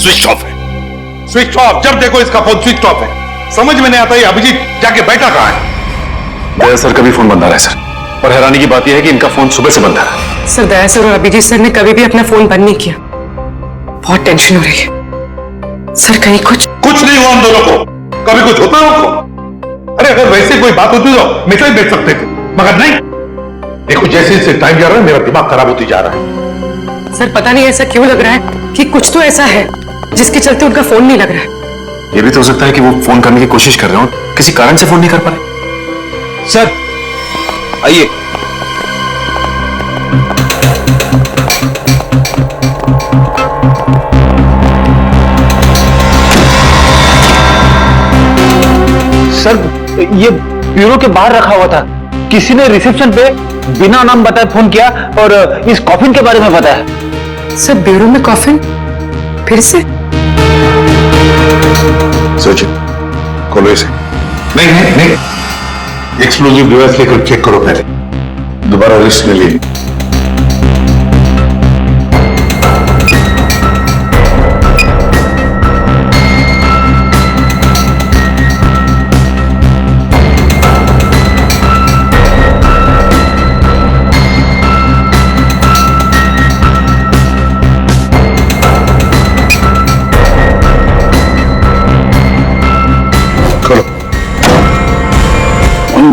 Switch off है। Switch off, जब देखो इसका फोन स्विच ऑफ है। समझ में नहीं आता ये अभिजीत जाके बैठा कहां है। दया सर का भी फोन बंद आ रहा है सर, और हैरानी की बात यह है कि इनका फोन सुबह से बंद आ रहा है। सर दया सर और अभिजीत सर ने कभी भी अपना फोन बंद नहीं किया। बहुत टेंशन हो रही है सर, कहीं कुछ नहीं हुआ हम दोनों को। कभी कुछ होता है उनको? अरे अगर वैसे कोई बात होती तो मैसेज भेज सकते थे, मगर नहीं। देखो जैसे जैसे टाइम जा रहा है मेरा दिमाग खराब होती जा रहा है। सर पता नहीं ऐसा क्यों लग रहा है कि कुछ तो ऐसा है जिसके चलते उनका फोन नहीं लग रहा है। ये भी तो हो सकता है कि वो फोन करने की कोशिश कर रहे हो, किसी कारण से फोन नहीं कर पा रहे। सर आइए। सर ये ब्यूरो के बाहर रखा हुआ था, किसी ने रिसेप्शन पे बिना नाम बताए फोन किया और इस कॉफिन के बारे में बताया। सर ब्यूरो में कॉफिन? फिर से? सोचिए, खोलो इसे। नहीं, एक्सप्लोजिव डिवाइस लेकर चेक करो पहले, दोबारा रिस्क ले लिए।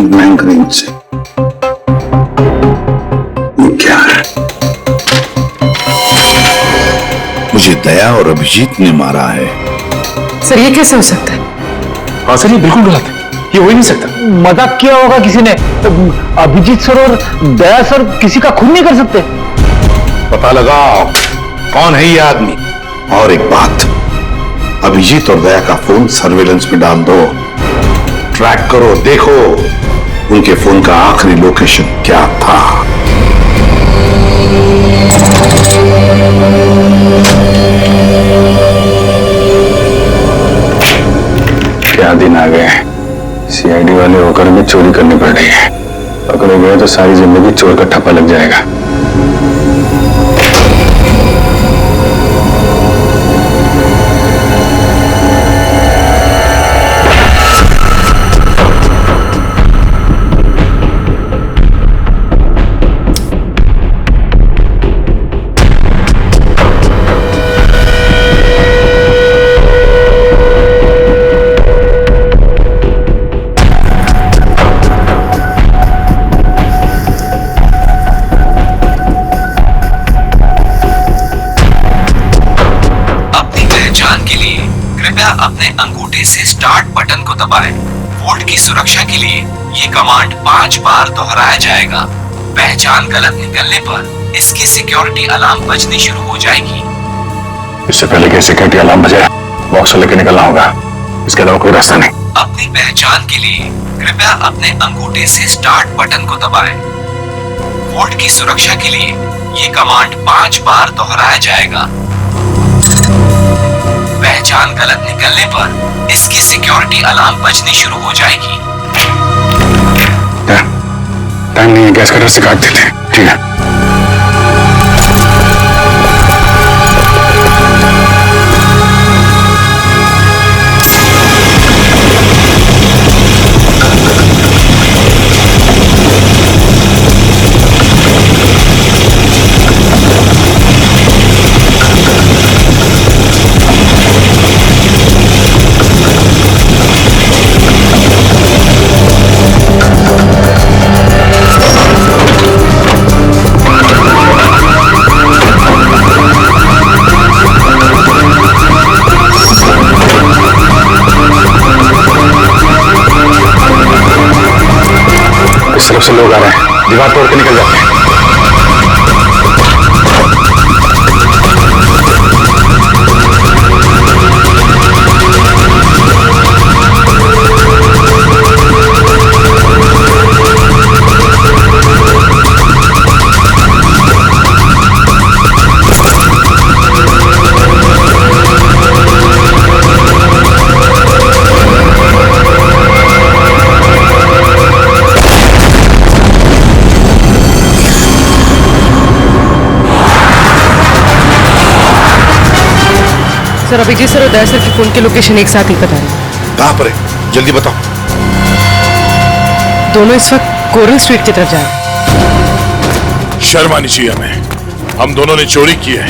बैंक रेंज से ये क्या है? मुझे दया और अभिजीत ने मारा है। सर ये कैसे हो सकता है? हाँ सर, ये बिल्कुल गलत है, ये हो ही नहीं सकता। मजाक किया होगा किसी ने। अभिजीत सर और दया सर किसी का खून नहीं कर सकते। पता लगाओ कौन है ये आदमी। और एक बात, अभिजीत और दया का फोन सर्वेलेंस में डाल दो, ट्रैक करो, देखो उनके फोन का आखिरी लोकेशन क्या था। क्या दिन आ गए, सीआईडी वाले होकर में चोरी करनी पड़ रही है। पकड़े गए तो सारी जिंदगी चोर का ठप्पा लग जाएगा। अपने अंगूठे से स्टार्ट बटन को दबाएं। वोल्ट की सुरक्षा के लिए ये कमांड 5 बार दोहराया जाएगा। पहचान गलत निकलने पर इसकी सिक्योरिटी अलार्म बजनी शुरू हो जाएगी। इससे पहले कि सिक्योरिटी अलार्म बजे बॉक्स लेकर निकलना होगा, इसके अलावा कोई रास्ता नहीं। अपनी पहचान के लिए कृपया अपने अंगूठे से स्टार्ट बटन को दबाएं। वोल्ट की सुरक्षा के लिए ये कमांड 5 बार दोहराया जाएगा। पहचान गलत निकलने पर इसकी सिक्योरिटी अलार्म बजनी शुरू हो जाएगी। टाइम नहीं है, गैस कटर से काट देते हैं। ठीक है। से लोग आ रहे हैं, दीवार तोड़ के निकल जाते हैं। सर अभिजीत सर और दया सर की फोन की लोकेशन एक साथ ही बता रहे कहां पर है? जल्दी बताओ। दोनों इस वक्त कोरल स्ट्रीट की तरफ जा रहे हैं। शर्म आनी चाहिए हमें। हम दोनों ने चोरी की है।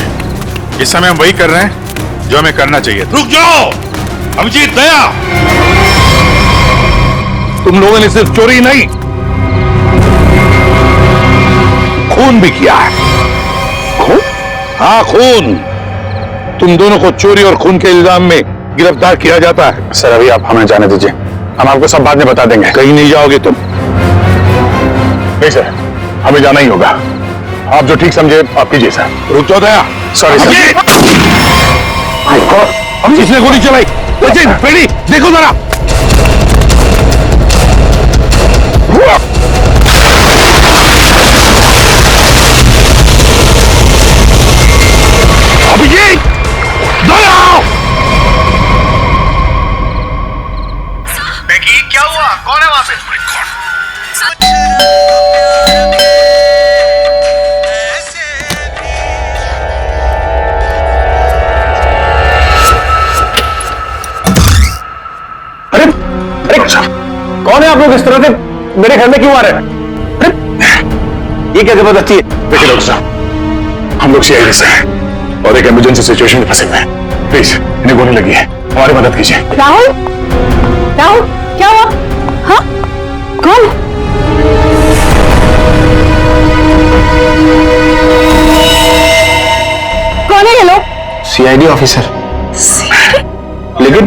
इस समय हम वही कर रहे हैं जो हमें करना चाहिए। रुक जाओ अभिजीत, दया, तुम लोगों ने सिर्फ चोरी नहीं, खून भी किया है। खून? हाँ खून। तुम दोनों को चोरी और खून के इल्जाम में गिरफ्तार किया जाता है। सर अभी आप हमें जाने दीजिए, हम आपको सब बाद में बता देंगे। कहीं नहीं जाओगे तुम। नहीं सर, हमें जाना ही होगा। आप जो ठीक समझे आप कीजिए सर। रुक जाओ दया। Sorry sir. अब किसने गोली चलाई? पेड़ी देखो जरा। अभिजीत, दया! क्या हुआ? कौन है वहां पे? अरे अरे कौन है आप लोग? इस तरह से मेरे घर में क्यों आ रहे हैं? अरे ये क्या जबरदस्ती है? देखिए डॉक्टर साहब, हम लोग सीआईडी से हैं और एक इमरजेंसी सिचुएशन में फंसे हुए हैं। प्लीज इन्हें गोली लगी है, हमारी मदद कीजिए। राहुल, राहुल क्या हुआ? हाँ कौन? कौन है ये लोग? CID officer. लेकिन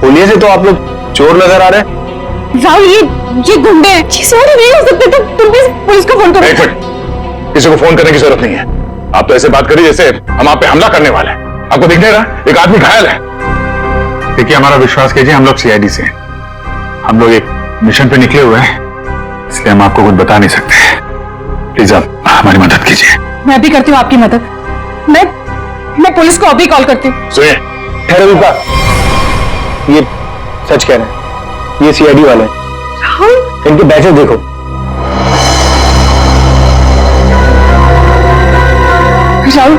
पुलिस से तो आप लोग चोर नजर आ रहे हैं। राहुल ये गुंडे हैं। सॉरी नहीं हो सकते, तुम प्लीज पुलिस को फोन करो। एक मिनट, किसी को फोन करने की जरूरत नहीं है। आप तो ऐसे बात करिए जैसे हम आप पे हमला करने वाले हैं। आपको दिख नहीं रहा एक आदमी घायल है? देखिए हमारा विश्वास कीजिए, हम लोग सीआईडी से हैं। हम लोग एक मिशन पे निकले हुए हैं, इसलिए हम आपको कुछ बता नहीं सकते। प्लीज आप हमारी मदद कीजिए। मैं भी करती हूँ आपकी मदद। मैं पुलिस को अभी कॉल करती हूँ। सुनिए, ठहरो रूपा, ये सच कह रहे हैं, ये सीआईडी वाले हैं। राहुल इनके बैचेस देखो। राहुल,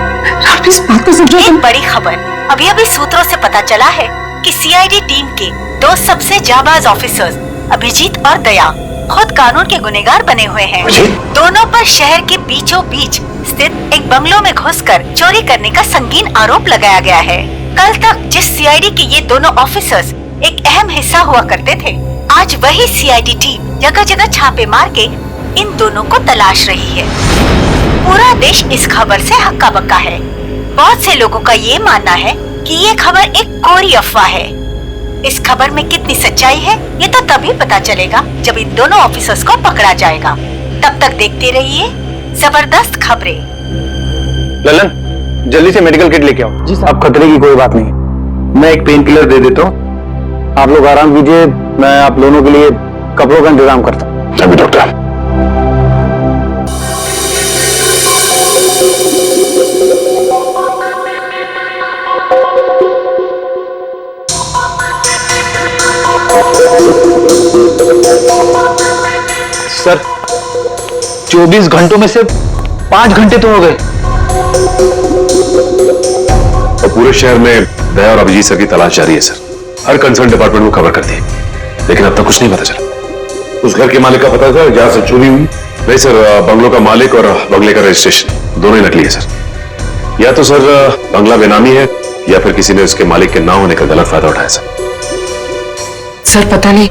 इस बात को समझो। एक बड़ी खबर अभी अभी सूत्रों से पता चला है कि सीआईडी टीम के दो सबसे जाबाज ऑफिसर्स अभिजीत और दया खुद कानून के गुनहगार बने हुए हैं। दोनों पर शहर के बीचों बीच स्थित एक बंगलों में घुसकर चोरी करने का संगीन आरोप लगाया गया है। कल तक जिस सीआईडी के ये दोनों ऑफिसर्स एक अहम हिस्सा हुआ करते थे, आज वही सीआईडी टीम जगह जगह छापे मार के इन दोनों को तलाश रही है। पूरा देश इस खबर से हक्का बक्का है। बहुत से लोगों का ये मानना है कि ये खबर एक कोरी अफवाह है। इस खबर में कितनी सच्चाई है ये तो तभी पता चलेगा जब इन दोनों ऑफिसर्स को पकड़ा जाएगा। तब तक देखते रहिए जबरदस्त खबरें। ललन, जल्दी से मेडिकल किट लेके आओ। जी साहब। अब खतरे की कोई बात नहीं, मैं एक पेन किलर दे देता हूँ, आप लोग आराम कीजिए। मैं आप दोनों के लिए कपड़ों का इंतजाम करता हूँ। अभी डॉक्टर। सर 24 घंटों में से 5 घंटे तो हो गए। और पूरे शहर में दया और अभिजीत सर की तलाश जारी है सर। हर कंसर्न डिपार्टमेंट को खबर कर दी, लेकिन अब तक कुछ नहीं पता चला। उस घर के मालिक का पता था जहां से चोरी हुई? नहीं सर, बंगलों का मालिक और बंगले का रजिस्ट्रेशन दोनों ही नकली है सर। या तो सर बंगला बेनामी है या फिर किसी ने उसके मालिक के ना होने का गलत फायदा उठाया सर पता नहीं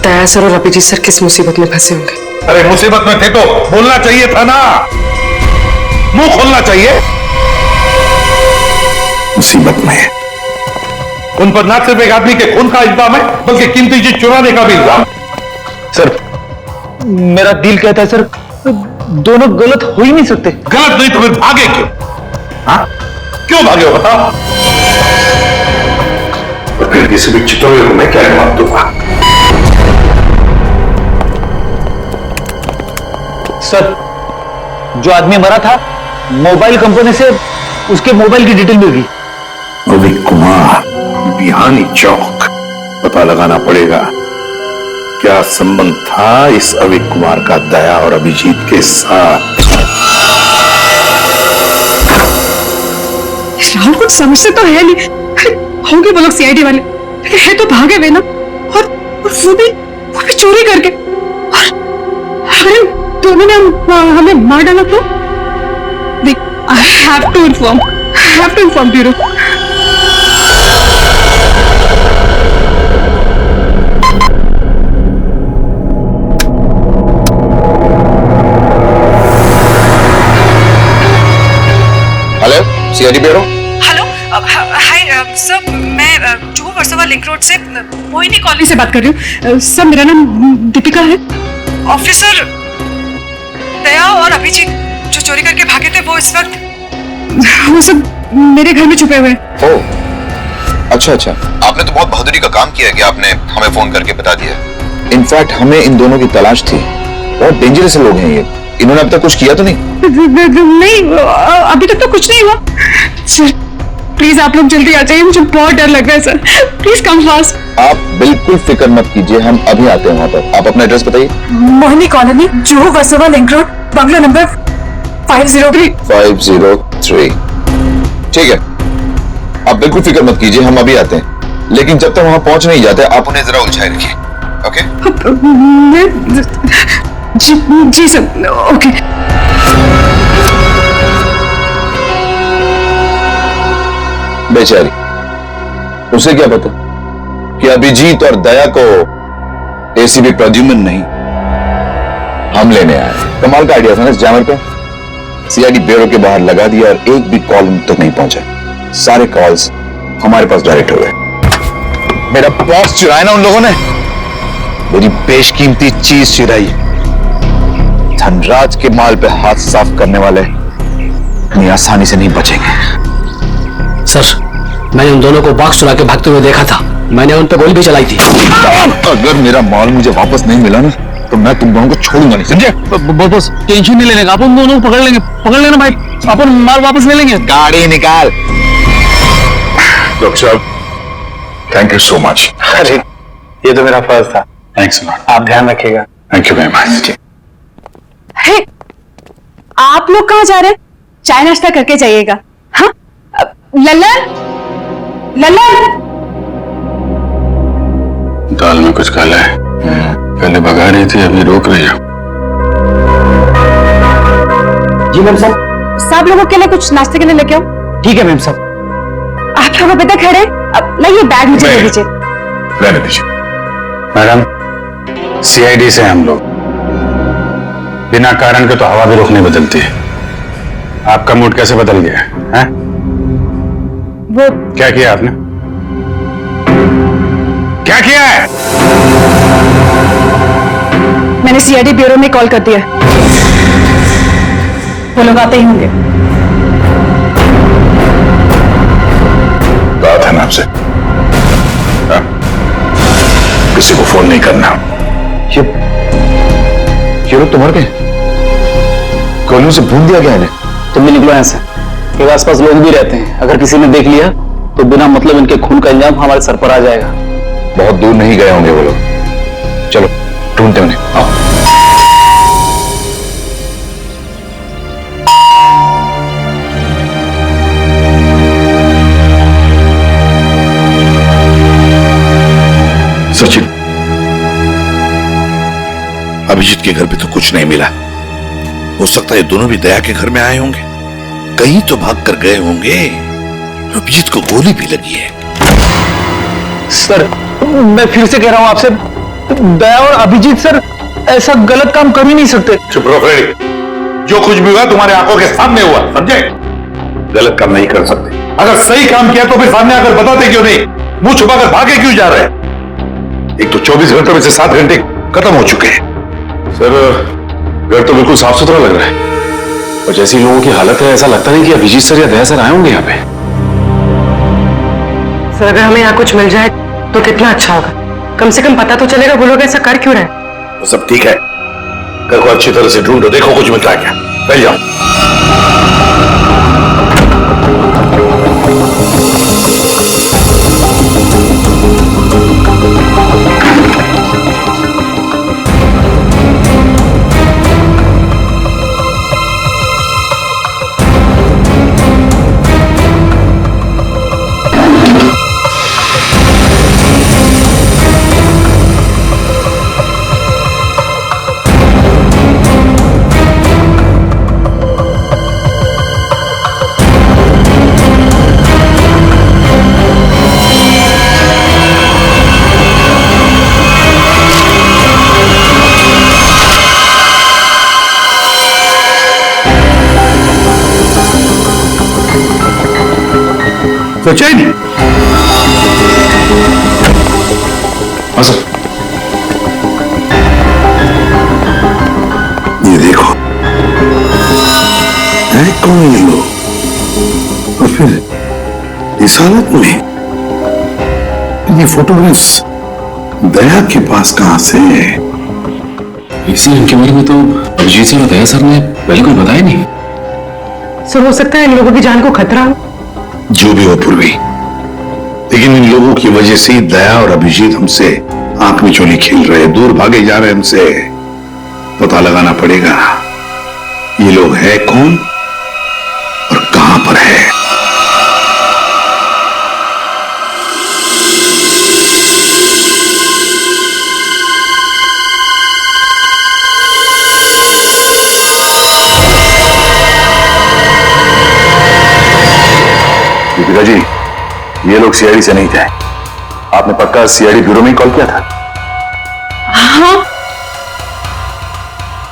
दया सर और अभिजीत सर किस मुसीबत में फंसे होंगे। अरे मुसीबत में थे तो बोलना चाहिए था ना, मुंह खोलना चाहिए। मुसीबत में उन पर न सिर्फ एक आदमी के खून का इल्जाम है बल्कि कीमती चीज चुराने का भी इल्जाम। सर मेरा दिल कहता है सर, दोनों गलत हो ही नहीं सकते। गलत नहीं तो फिर भागे क्यों? हाँ क्यों भागे हो बताओ? और फिर किसी भी चितौड़े को मैं क्या जवाब दूंगा? सर जो आदमी मरा था मोबाइल कंपनी से उसके मोबाइल की डिटेल मिल गई। रवि कुमार, बिहानी चौक। पता लगाना पड़ेगा क्या संबंध था इस रवि कुमार का दया और अभिजीत के साथ। राहुल कुछ समझते तो है नहीं। अरे होंगे वो लोग सीआईडी वाले, लेकिन है तो भागे हुए ना, और वो भी चोरी करके। और अरे दोनों ने हमें मार डाला तो I have to inform bureau. Hello, CID bureau. Hello, hi sir, मैं जुहू वर्सोवा लिंक रोड से मोहिनी कॉलोनी से बात कर रही हूँ। सर मेरा नाम दीपिका है। ऑफिसर दया और अभिजीत जो चोरी करके भागे थे, वो इस वक्त वो सब मेरे घर में छुपे हुए हैं। ओह, अच्छा। आपने तो बहुत बहादुरी का काम किया कि आपने हमें फोन करके बता दिया। इनफैक्ट हमें इन दोनों की तलाश थी। बहुत डेंजरस लोग हैं ये। इन्होंने अब तक कुछ किया तो नहीं? नहीं, अभी तक तो कुछ नहीं हुआ। सर प्लीज आप लोग जल्दी आ जाइए, मुझे बहुत डर लग रहा है सर। Please come fast. आप बिल्कुल फिक्र मत कीजिए, हम अभी आते हैं वहां पर। आप अपना एड्रेस बताइए। Mohini colony, Juhu Versova link road, bungalow number 503। 503। ठीक है, आप बिल्कुल फिक्र मत कीजिए, हम अभी आते हैं। लेकिन जब तक वहां पहुंच नहीं जाते, आप उन्हें जरा उलझाए रखिए। ओके? जी सर, ओके। बेचारी, उसे क्या पता कि अभिजीत और दया को एसीपी प्रद्युम्न नहीं, हम लेने आए। कमाल का आइडिया था ना इस जैमर पे। सीआईडी ब्यूरो के बाहर लगा दिया और एक भी कॉल उन तक नहीं पहुंचा। सारे कॉल्स हमारे पास डायरेक्ट हो गए। मेरा पर्स चुराया ना उन लोगों ने, मेरी बेशकीमती चीज चुराई। धनराज के माल पे हाथ साफ करने वाले इतनी आसानी से नहीं बचेंगे। सर, मैंने उन दोनों को बॉक्स चुरा के भागते हुए देखा था। मैंने उन पे गोली भी चलाई थी। अगर मेरा माल मुझे वापस नहीं मिला ना, तो मैं तुम दोनों को छोड़ूंगा नहीं, समझे? बस टेंशन नहीं लेने का, अपन दोनों को पकड़ लेना भाई। अपन माल वापस ले लेंगे। गाड़ी निकाल। डॉक्टर साहब, थैंक यू सो मच। अरे ये तो मेरा फर्ज था। Thanks lot. आप ध्यान रखिएगा। Thank you very much. Hey, आप लोग कहाँ जा रहे हैं? चाय नाश्ता करके जाइएगा। हाँ, लल्लन, दाल में कुछ काला है। पहले भगा रही थी, अभी रोक रही है। जी मैम साहब। सब लोगों के लिए कुछ नाश्ते के लिए लेके आओ। ठीक है मैम साहब। आप लोग अभी तक खड़े? अब लाइए बैग मुझे दे दीजिए। रहने दीजिए। मैडम, सीआईडी से हम लोग बिना कारण के तो हवा भी रुख नहीं बदलती है। आपका मूड कैसे बदल गया है? वो क्या किया आपने? क्या किया है? मैंने सीआईडी ब्यूरो में कॉल कर दिया। वो लोग आते ही होंगे। बात है ना आपसे? हाँ? किसी को फोन नहीं करना। ये लोग तो मर गए। गोलियों से भून दिया गया इन्हें। तुम भी निकलो यहाँ से। मेरे आसपास लोग भी रहते हैं, अगर किसी ने देख लिया तो बिना मतलब इनके खून का इल्जाम हमारे सर पर आ जाएगा। बहुत दूर नहीं गए होंगे वो लोग। चलो ढूंढते उन्हें। आओ। सचिन, अभिजीत के घर पे तो कुछ नहीं मिला। हो सकता है दोनों भी दया के घर में आए होंगे, कहीं तो भाग कर गए होंगे। अभिजीत को गोली भी लगी है। सर, मैं फिर से कह रहा हूं आपसे, दया और अभिजीत सर ऐसा गलत काम कर ही नहीं सकते। चुप रहो फ्रेडी। जो कुछ भी हुआ तुम्हारे आंखों के सामने हुआ, समझे? गलत काम नहीं कर सकते। अगर सही काम किया तो फिर सामने आकर बताते क्यों नहीं? मुंह छुपाकर भागे क्यों जा रहे हैं? एक तो 24 घंटों में से 7 घंटे खत्म हो चुके हैं। सर, घर तो बिल्कुल साफ सुथरा लग रहा है और जैसी लोगों की हालत है, ऐसा लगता नहीं कि अभिजीत सर या दया सर आए होंगे यहाँ पे। सर अगर हमें यहाँ कुछ मिल जाए तो कितना अच्छा होगा। कम से कम पता तो चलेगा वो लोग ऐसा कर क्यों रहे हैं। वो सब ठीक है, घर को अच्छी तरह से ढूंढो, देखो कुछ मिलता है क्या। पहले जाओ। सोचा ही नहीं। हाँ सर। ये देखो, है कौन ये लोग, और फिर इस हालत में ये फोटोग्राफ्स दया के पास कहां से है? इसी इनके बारे में तो अभिजीत सर और दया सर ने पहले कोई बताया नहीं। सर हो सकता है इन लोगों की जान को खतरा हो। जो भी हो पूर्वी, लेकिन इन लोगों की वजह से ही दया और अभिजीत हमसे आंख में चोली खेल रहे, दूर भागे जा रहे हमसे। पता लगाना पड़ेगा ये लोग है कौन और कहां पर है। दीपिका जी, ये लोग सीआईडी से नहीं थे। आपने पक्का सीआईडी ब्यूरो में ही कॉल किया था? हाँ।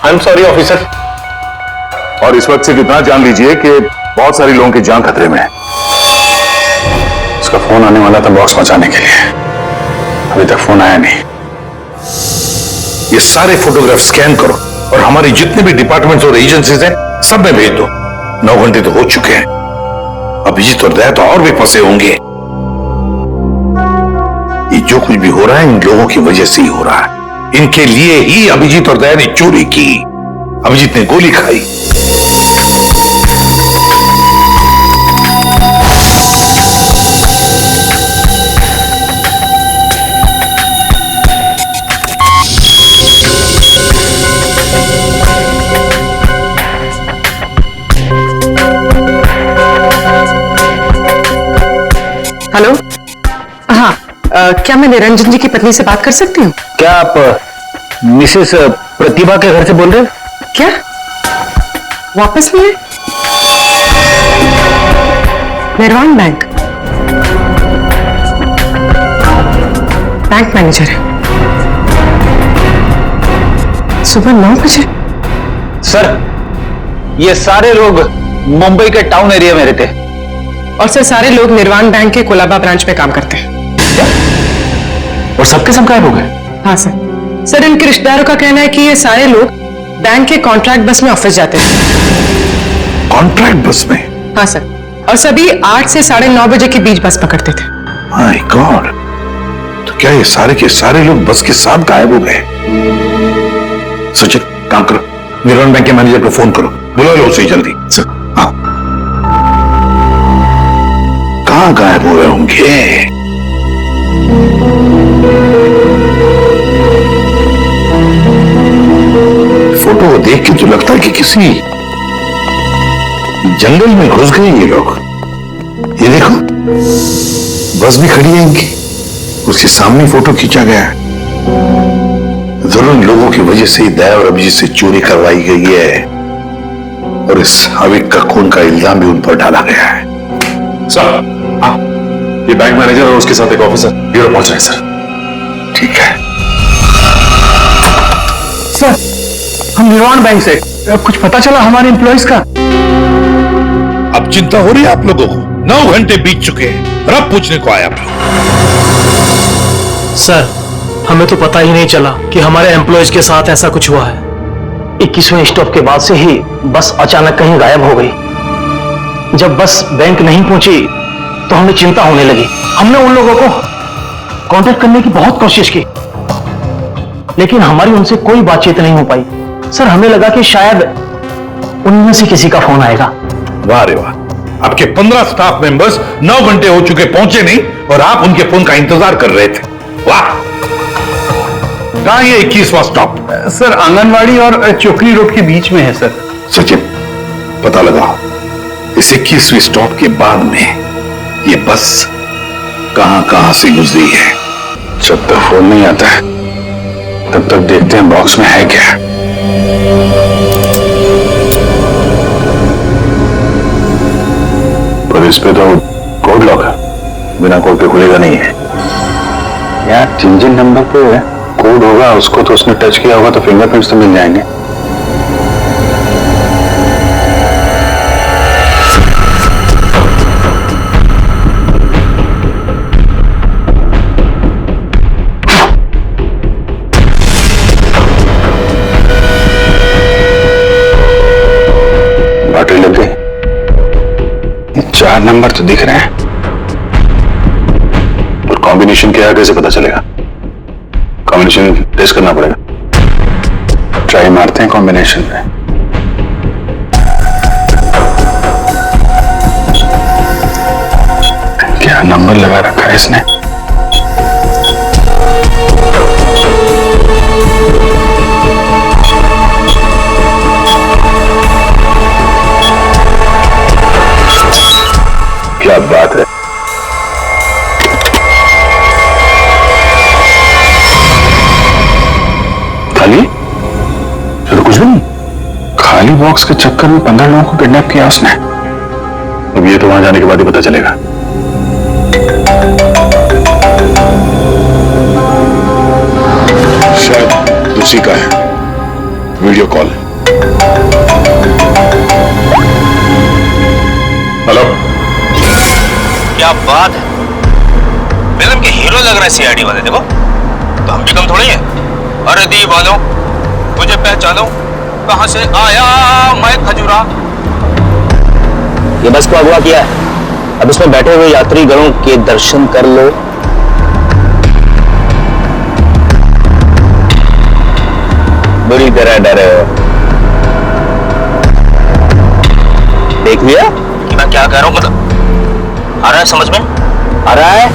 I am sorry officer. और इस वक्त सिर्फ इतना जान लीजिए कि बहुत सारे लोगों की जान खतरे में है। उसका फोन आने वाला था बॉक्स पहुंचाने के लिए, अभी तक फोन आया नहीं। ये सारे फोटोग्राफ स्कैन करो और हमारी जितने भी डिपार्टमेंट्स और एजेंसीज हैं सब में भेज दो। 9 घंटे तो हो चुके हैं, अभिजीत और दया तो और भी फंसे होंगे। ये जो कुछ भी हो रहा है इन लोगों की वजह से ही हो रहा है। इनके लिए ही अभिजीत और दया ने चोरी की, अभिजीत ने गोली खाई। हेलो, हाँ, क्या मैं निरंजन जी की पत्नी से बात कर सकती हूँ? क्या आप मिसेस प्रतिभा के घर से बोल रहे हैं? क्या वापस मिले? निर्वाण बैंक मैनेजर है। सुबह 9 बजे? सर, ये सारे लोग मुंबई के टाउन एरिया में रहते हैं। और सर सारे लोग निर्वाण बैंक के कोलाबा ब्रांच में काम करते हैं। और सबके सब गायब हो गए? हाँ सर। सर इनके रिश्तेदारों का कहना है कि ये सारे लोग बैंक के कॉन्ट्रैक्ट बस में ऑफिस जाते थे। कॉन्ट्रैक्ट बस में? हाँ सर, और सभी 8 से 9:30 बजे के बीच बस पकड़ते थे। माय गॉड, तो क्या ये सारे के सारे लोग बस के साथ गायब हो गए? सचिन काम करो, निर्वाण बैंक के मैनेजर को फोन करो, बुला लो उसे जल्दी। सर हाँ, कहां गायब हुए होंगे? फोटो को देख के तो लगता है कि किसी जंगल में घुस गए ये लोग। ये देखो, बस भी खड़ी है इनकी, उसके सामने फोटो खींचा गया है। जरूर इन लोगों की वजह से ही दया और अभिजीत से चोरी करवाई गई है और इस अविक का खून का इल्जाम भी उन पर डाला गया है। सर, ये बैंक मैनेजर और उसके साथ एक ऑफिसर ब्यूरो पहुंच रहे हैं सर। ठीक है सर, हम निर्वाण बैंक से, कुछ पता चला हमारे एम्प्लॉइज का? अब चिंता हो रही है आप लोगों को? 9 घंटे बीत चुके हैं और अब पूछने को आया आप लोग। सर, हमें तो पता ही नहीं चला कि हमारे एम्प्लॉइज के साथ ऐसा कुछ हुआ है। 21वें स्टॉप के बाद से ही बस अचानक कहीं गायब हो गई। जब बस बैंक नहीं पहुंची तो हमें चिंता होने लगी। हमने उन लोगों को कांटेक्ट करने की बहुत कोशिश की, लेकिन हमारी उनसे कोई बातचीत नहीं हो पाई। सर, हमें लगा कि शायद उनमें से किसी का फोन आएगा। वाह रे वाह, आपके 15 स्टाफ मेंबर्स 9 घंटे हो चुके पहुंचे नहीं और आप उनके फोन का इंतजार कर रहे थे। वाह, कहां ये 21वां स्टॉप? सर, आंगनवाड़ी और चोकली रोड के बीच में है सर। सचिन, पता लगाओ इस 21वें स्टॉप के बाद में ये बस कहां से गुजरी है। जब तक फोन नहीं आता है तब तक देखते हैं बॉक्स में है क्या। पर इस पे तो कोड लॉक है, बिना कोड के खुलेगा नहीं है। यार, जिन नंबर पे कोड होगा उसको तो उसने टच किया होगा तो फिंगरप्रिंट्स तो मिल जाएंगे। 4 नंबर तो दिख रहे हैं, और कॉम्बिनेशन क्या है कैसे पता चलेगा? कॉम्बिनेशन टेस्ट करना पड़ेगा। ट्राई मारते हैं कॉम्बिनेशन पे। क्या नंबर लगा रखा है इसने? क्या बात है। खाली? चलो कुछ भी नहीं। खाली बॉक्स के चक्कर में 15 लोगों को किडनैप किया उसने। अब ये तो वहां जाने के बाद ही पता चलेगा। शायद उसी का है। Video call. हेलो। क्या बात है, फिल्म के हीरो लग रहे हैं सीआईडी वाले। देखो तो हम भी कम थोड़ी है। अरे दी वालों, मुझे पहचानो, कहां से आया मैं खजूरा। ये बस को अगवा किया है, अब इसमें बैठे हुए यात्रीगणों के दर्शन कर लो। बुरी तरह डरे हो। देख लिया कि मैं क्या कह रहा हूं? मतलब आ रहा है समझ में? आ रहा है?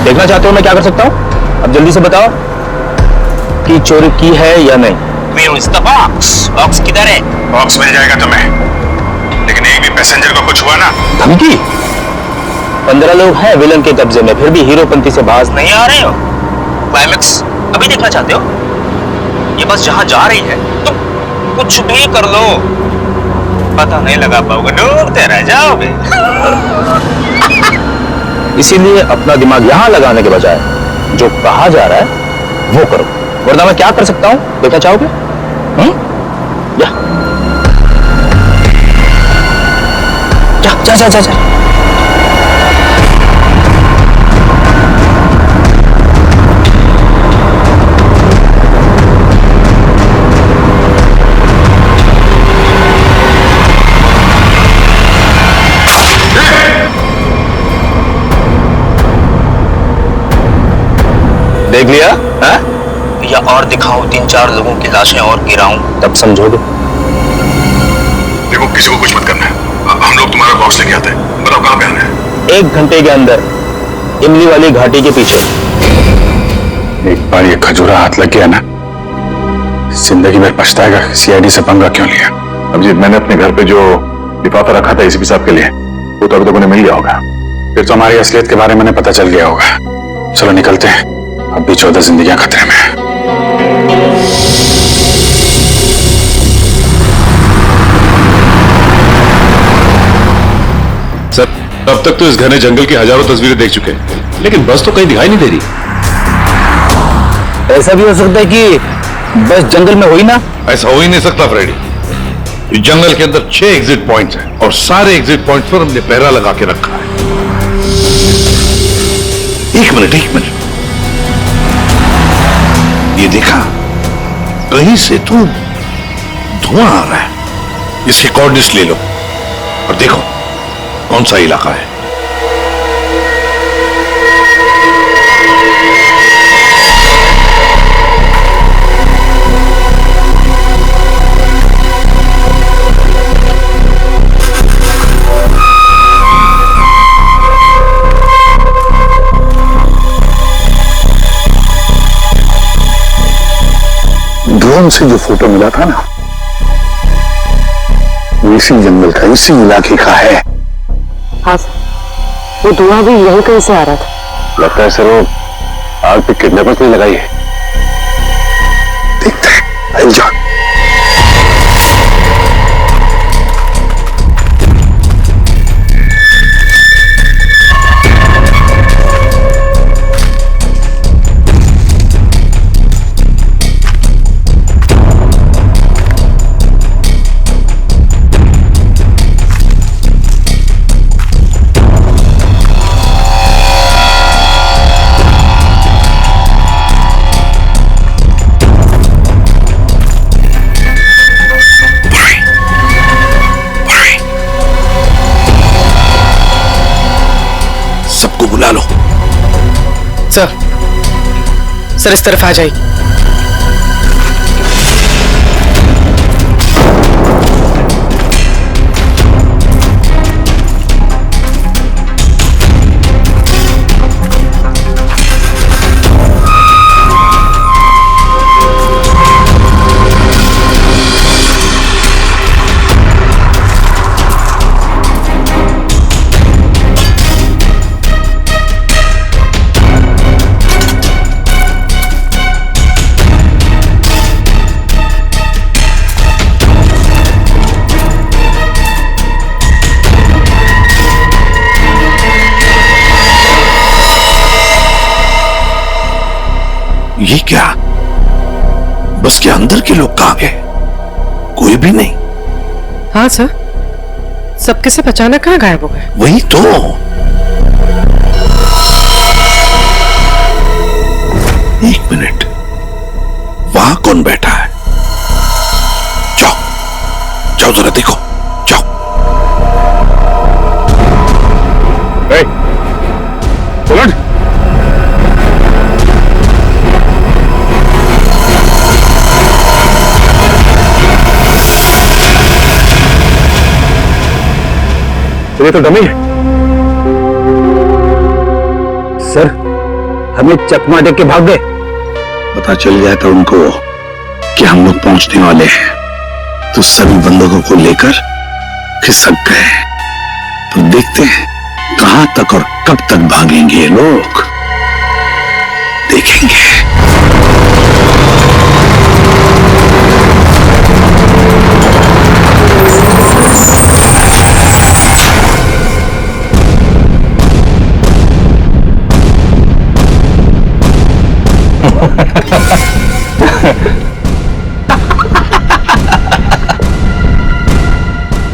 देखना चाहते हो मैं क्या कर सकता हूं? अब जल्दी से बताओ कि चोरी की है या नहीं। बॉक्स किधर है? बॉक्स मिल जाएगा तुम्हें, लेकिन एक भी पैसेंजर को कुछ हुआ ना। धमकी? 15 लोग हैं विलन के कब्जे में, फिर भी हीरोपंती से बाज नहीं आ रहे हो। क्लाइमेक्स अभी देखना चाहते हो? ये बस जहां जा रही है तुम कुछ भी कर लो, पता नहीं लगा पाओगे, डूबते रह जाओगे। इसीलिए अपना दिमाग यहां लगाने के बजाय जो कहा जा रहा है वो करो, वरना मैं क्या कर सकता हूं देखना चाहोगे? या जा जा जा जा, जा। देख लिया है? या और दिखाऊं 3-4 लोगों की लाशें और गिराऊं, तब समझोगे। देखो किसी को कुछ मत करना है, हम लोग तुम्हारा बॉक्स लेके आते हैं। बताओ कहां पे आना है? 1 घंटे के अंदर इमली वाली घाटी के पीछे। एक बार ये खजूरा हाथ लग गया ना, जिंदगी भर पछताएगा सीआईडी से पंगा क्यों लिया। अभिजीत, मैंने अपने घर पे जो लिफाफा रखा था एसीपी साहब के लिए, वो तो अभी तक उन्हें मिल गया होगा। फिर तो हमारी असलियत के बारे में पता चल गया होगा। चलो निकलते हैं, अब भी 14 जिंदगियां खतरे में हैं। सर, अब तक तो इस घने जंगल की हजारों तस्वीरें देख चुके हैं, लेकिन बस तो कहीं दिखाई नहीं दे रही। ऐसा भी हो सकता है कि बस जंगल में हुई ना। ऐसा हो ही नहीं सकता फ्रेडी। इस जंगल के अंदर 6 एग्जिट पॉइंट्स हैं और सारे एग्जिट पॉइंट्स पर हमने पहरा लगा के रखा है। एक मिनट। ये देखा, कहीं से तो धुआं आ रहा है। इसके कोऑर्डिनेट्स ले लो और देखो कौन सा इलाका है। ड्रोन से जो फोटो मिला था ना, वो इसी जंगल का, इसी इलाके का है। हाँ वो धुआं भी यहीं कहीं से आ रहा था। लगता है सर वो आग पे किडनैपर्स ने लगाई है। देखते हैं, आइए जा। सर इस तरफ आ जाइए। ये क्या? बस के अंदर के लोग कहां गए? कोई भी नहीं। हाँ सर, सबके सब अचानक कहाँ गायब हो गए? वही तो। एक मिनट, वहां कौन बैठा है? जाओ जाओ जरा देखो, जाओ। उलट। ये तो डमी है। सर, हमें चकमा देख के भाग गए। पता चल गया था उनको कि हम लोग पहुंचने वाले हैं, तो सभी बंदूकों को लेकर खिसक गए। तो देखते हैं कहां तक और कब तक भागेंगे ये लोग, देखेंगे।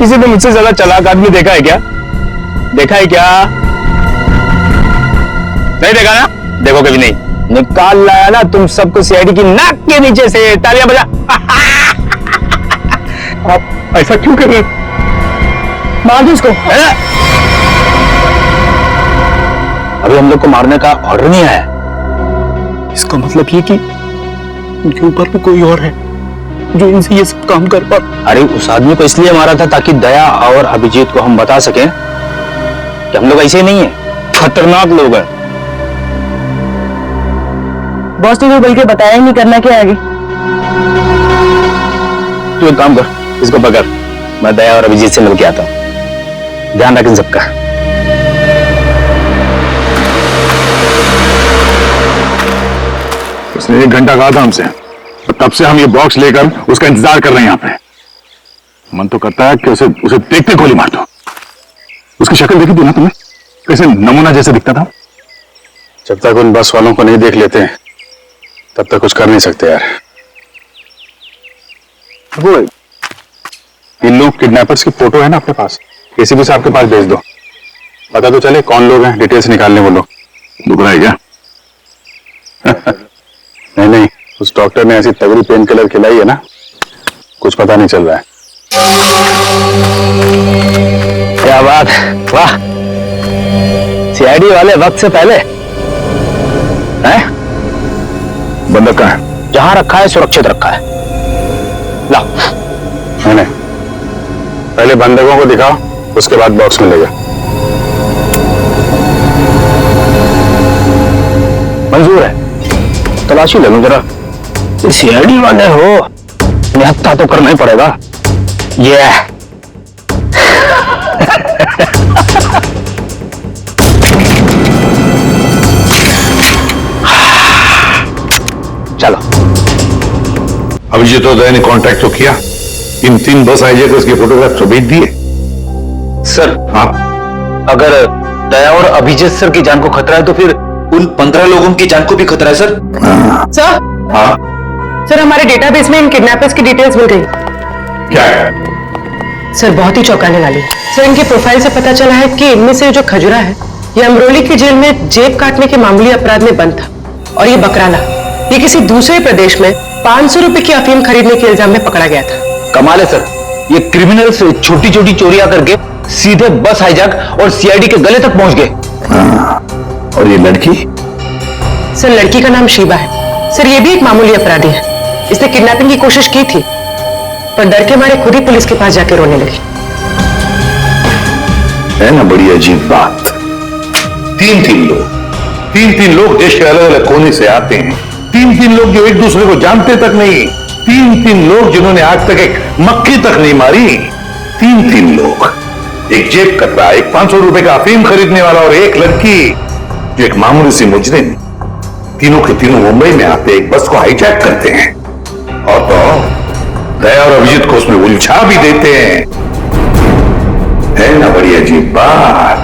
किसी ने मुझसे ज्यादा चालाक आदमी देखा है क्या? देखा है क्या? नहीं देखा ना? देखो कभी नहीं। निकाल लाया ना तुम सबको सीआईडी की नाक के नीचे से। तालियां बजा। आप ऐसा क्यों कर रहे हैं? मार दो इसको। अभी हम लोग को मारने का ऑर्डर नहीं आया। इसका मतलब ये कि उनके ऊपर भी कोई और है जो इनसे ये सब काम कर पा। अरे उस आदमी को इसलिए मारा था ताकि दया और अभिजीत को हम बता सकें कि हम लोग ऐसे नहीं है, खतरनाक लोग हैं। बॉस ने तो बल्कि बताया ही नहीं करना क्या आगे। तू एक काम कर, इसको पकड़, मैं दया और अभिजीत से मिलके आता हूं। ध्यान रखें सबका। उसने 1 घंटा कहा था हमसे, तब से हम ये बॉक्स लेकर उसका इंतजार कर रहे हैं यहाँ पे। मन तो करता है कि उसे देखते गोली मार दो। उसकी शक्ल देखी थी ना तुमने? कैसे नमूना जैसे दिखता था। जब तक उन बस वालों को नहीं देख लेते तब तक कुछ कर नहीं सकते यार। वो इन लोग किडनैपर्स की फोटो है ना अपने पास, किसी भी से आपके पास भेज दो, पता तो चले कौन लोग हैं, डिटेल्स निकालने वो लोग। दुख रहा है क्या? नहीं, उस डॉक्टर ने ऐसी तगड़ी पेन किलर खिलाई है ना, कुछ पता नहीं चल रहा है। क्या बात, वाह। सीआईडी वाले वक्त से पहले हैं? बंदूक कहाँ है? जहां रखा है सुरक्षित रखा है। ला। नहीं, पहले बंदूकों को दिखाओ, उसके बाद बॉक्स मिलेगा। मंजूर है, तलाशी ले लो जरा। सीआईडी वाले हो, निहत्था तो करना ही पड़ेगा। ये चलो। अभिजीत और दया ने कांटेक्ट तो किया, इन 3 बस हाईजैकर्स उसके फोटोग्राफ तो भेज दिए। सर, हाँ, अगर दया और अभिजीत सर की जान को खतरा है तो फिर उन 15 लोगों की जान को भी खतरा है सर। सर, हाँ, सर हमारे डेटाबेस में इन किडनैपर्स की डिटेल्स मिल गई। क्या है? सर बहुत ही चौंकाने वाली। सर इनके प्रोफाइल से पता चला है कि इनमें से जो खजुरा है ये अमरोली की जेल में जेब काटने के मामूली अपराध में बंद था, और ये बकराला ये किसी दूसरे प्रदेश में 500 रुपए की अफीम खरीदने के इल्जाम में पकड़ा गया था। कमाल है सर, ये क्रिमिनल्स छोटी छोटी चोरियां करके सीधे बस हाईजैक और सीआईडी के गले तक पहुंच गए। और ये लड़की सर लड़की का नाम शीबा है। सर ये भी एक मामूली अपराधी है। इसने किडनैपिंग की कोशिश की थी, पर डर के मारे खुद ही पुलिस के पास जाके रोने लगी। है ना बड़ी अजीब बात। तीन लोग देश के अलग अलग कोने से आते हैं। तीन लोग जो एक दूसरे को जानते तक नहीं। तीन लोग जिन्होंने आज तक एक मक्खी तक नहीं मारी। तीन लोग, एक जेब कतरा, एक 500 रुपए का अफीम खरीदने वाला और एक लड़की जो एक मामूली सी मुजरिम। तीनों के तीनों मुंबई में आते एक बस को हाईजैक करते हैं और तो दया और अभिजीत को उसमें उलझा भी देते हैं। है ना बड़ी अजीब बात।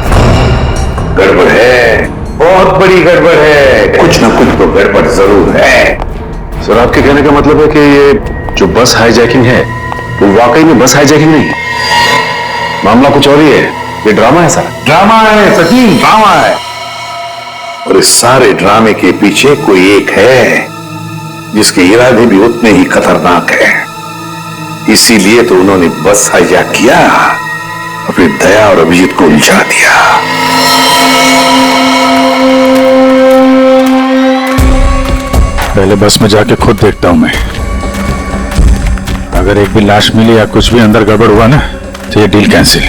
गड़बड़ है, बहुत बड़ी गड़बड़ है। कुछ ना कुछ तो गड़बड़ जरूर है। सर आपके कहने का मतलब है कि ये जो बस हाईजैकिंग है वो वाकई में बस हाईजैकिंग नहीं है, मामला कुछ और ही है। ये ड्रामा है सर। ड्रामा है सचिन, ड्रामा है। और इस सारे ड्रामे के पीछे कोई एक है जिसके इरादे भी उतने ही खतरनाक है। इसीलिए तो उन्होंने बस हाईजैक किया और फिर दया और अभिजीत को उलझा दिया। पहले बस में जाके खुद देखता हूं मैं। अगर एक भी लाश मिली या कुछ भी अंदर गड़बड़ हुआ ना तो ये डील कैंसिल।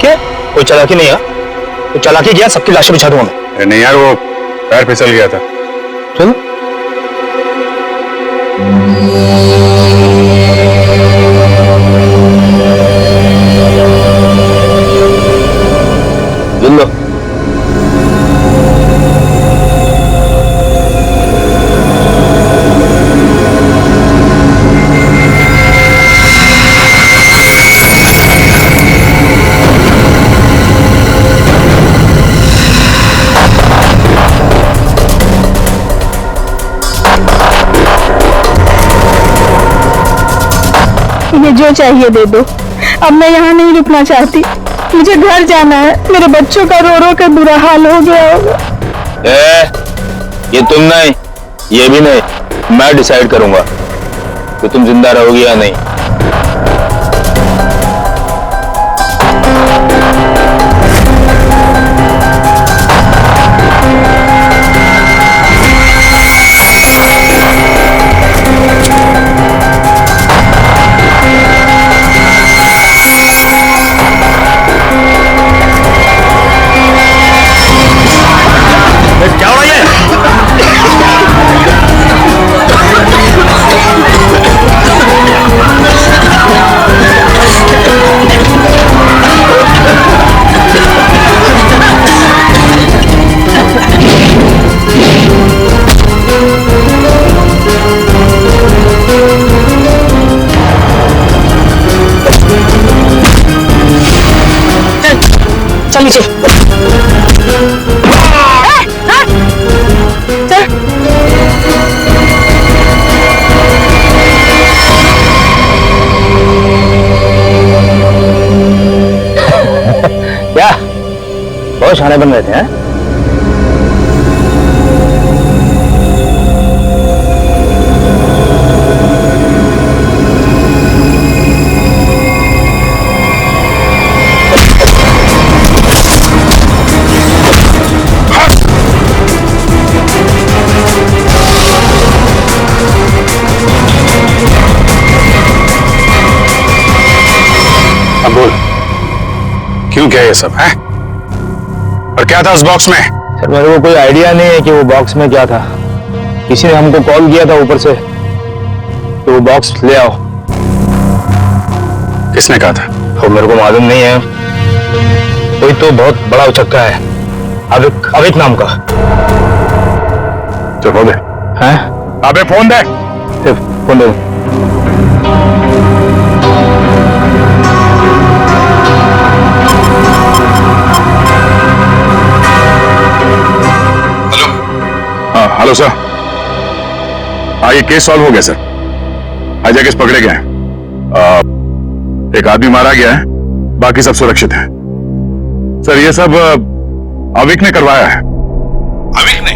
क्या कोई चालाकी नहीं है? कोई चालाकी किया सबकी लाशें बिछा दूंगा मैं। नहीं यार, वो पैर फिसल गया था। चलो लो। मुझे जो चाहिए दे दो। अब मैं यहाँ नहीं रुकना चाहती। मुझे घर जाना है। मेरे बच्चों का रो रो कर बुरा हाल हो गया होगा। ये तुम नहीं, ये भी नहीं, मैं डिसाइड करूंगा कि तुम जिंदा रहोगी या नहीं। क्या हो रहा है? चल नीचे। क्या बहुत शाने बन रहे थे हैं? अब बोल, क्यों क्या ये सब है? और क्या था उस बॉक्स में? सर मेरे को कोई आइडिया नहीं है कि वो बॉक्स में क्या था। किसी ने हमको कॉल किया था ऊपर से कि वो बॉक्स ले आओ। किसने कहा था? वो मेरे को मालूम नहीं है। कोई तो बहुत बड़ा उचक्का है, अविक नाम का। चल फोन दे। हैं? अबे फोन दे। फोन दे। Hello sir. हाँ ये केस सॉल्व हो गया सर। हाईजैकर्स पकड़े गए हैं। एक आदमी मारा गया है, बाकी सब सुरक्षित है। सर ये सब अविक ने करवाया है। अविक ने?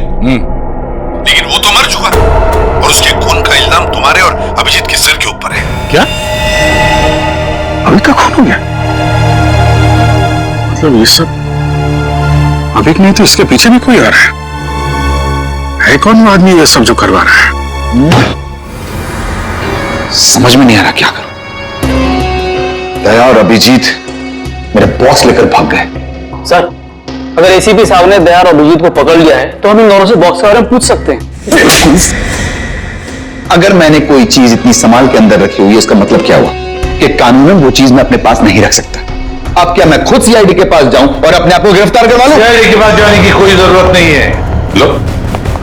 लेकिन वो तो मर चुका और उसके खून का इल्जाम तुम्हारे और अभिजीत के सिर के ऊपर है। क्या अभी का खून हो गया? मतलब ये सब अभी नहीं तो इसके पीछे भी कोई आ रहा है कौन वो आदमी ये सब जो करवा रहा है? समझ में नहीं आ रहा क्या करूं। दया और अभिजीत मेरे बॉक्स लेकर भाग गए। सर, अगर एसीपी साहब ने दया और अभिजीत को पकड़ लिया है तो हम इन दोनों से बॉक्स के बारे में पूछ सकते हैं। अगर मैंने कोई चीज इतनी संभाल के अंदर रखी हुई है, इसका मतलब क्या हुआ कि कानूनन वो चीज मैं अपने पास नहीं रख सकता। अब क्या मैं खुद सीआईडी के पास जाऊं और अपने आप को गिरफ्तार करवा लूं? सीआईडी के पास जाने की कोई जरूरत नहीं है। लो,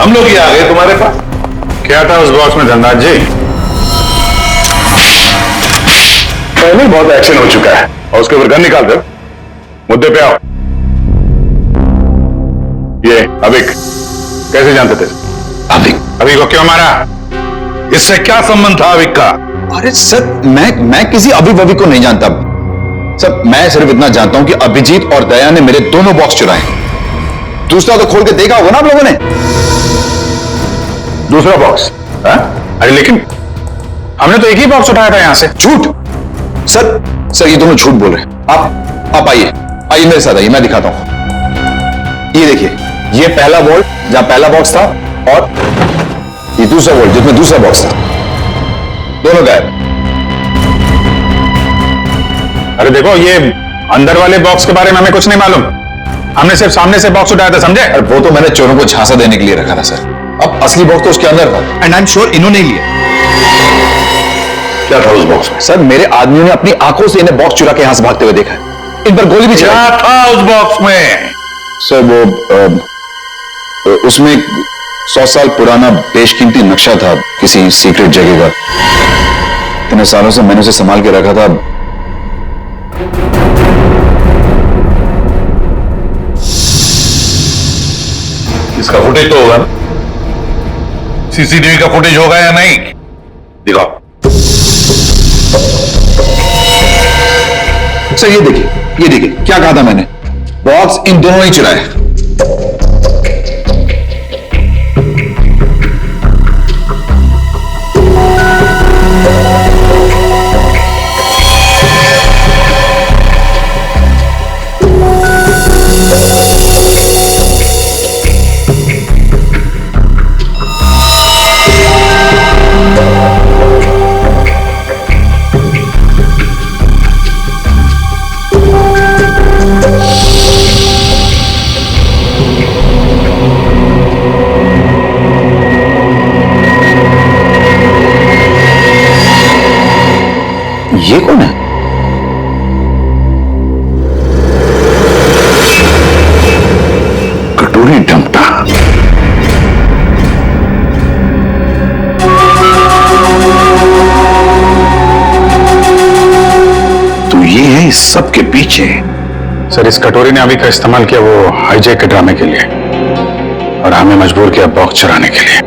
हम लोग ही आ गए तुम्हारे पास। क्या था उस बॉक्स में धनराज जी? पहले ही बहुत एक्शन हो चुका है और उसके ऊपर गन निकाल दो। मुद्दे पे आओ। ये अभिक कैसे जानते थे? अभिक को क्यों मारा? इससे क्या संबंध था अभिक का? अरे सर, मैं किसी अभी को नहीं जानता सर। मैं सिर्फ इतना जानता हूं कि अभिजीत और दया ने मेरे दोनों बॉक्स चुराए। दूसरा तो खोल के देखा होगा ना आप लोगों ने। दूसरा बॉक्स? अरे लेकिन हमने तो एक ही बॉक्स उठाया था यहां से। झूठ सर, ये दोनों झूठ बोल रहे हैं। आप आइए मेरे साथ आइए, मैं दिखाता हूं। ये देखिए, ये पहला वॉल्ट जहां पहला बॉक्स था और ये दूसरा वॉल्ट जिसमें दूसरा बॉक्स था, दोनों गायब। अरे देखो, ये अंदर वाले बॉक्स के बारे में हमें कुछ नहीं मालूम। हमने सिर्फ सामने से बॉक्स उठाया था, समझे? और वो तो मैंने चोरों को झांसा देने के लिए रखा था सर। अब असली बॉक्स तो उसके अंदर था एंड आई एम श्योर इन्होंने ही लिया। क्या था उस बॉक्स में? सर, मेरे आदमियों ने अपनी आंखों से इन्हें बॉक्स चुरा के यहां से भागते हुए देखा है। इन पर गोली भी चलाई। क्या था उस बॉक्स में? सर, वो उसमें 100 साल पुराना बेशकीमती नक्शा था किसी सीक्रेट जगह का। इतने सालों से मैंने उसे संभाल के रखा था। इसका फुटेज तो होगा ना? सीसीटीवी का फुटेज होगा या नहीं? दिखाओ। सर, ये देखिए क्या कहा था मैंने। बॉक्स इन दोनों ने चुराए। ये कौन है? कटोरी डमटा। तो ये है इस सब के पीछे। सर, इस कटोरी ने अभी का इस्तेमाल किया वो हाईजैक के ड्रामे के लिए और हमें मजबूर किया बॉक्स चुराने के लिए।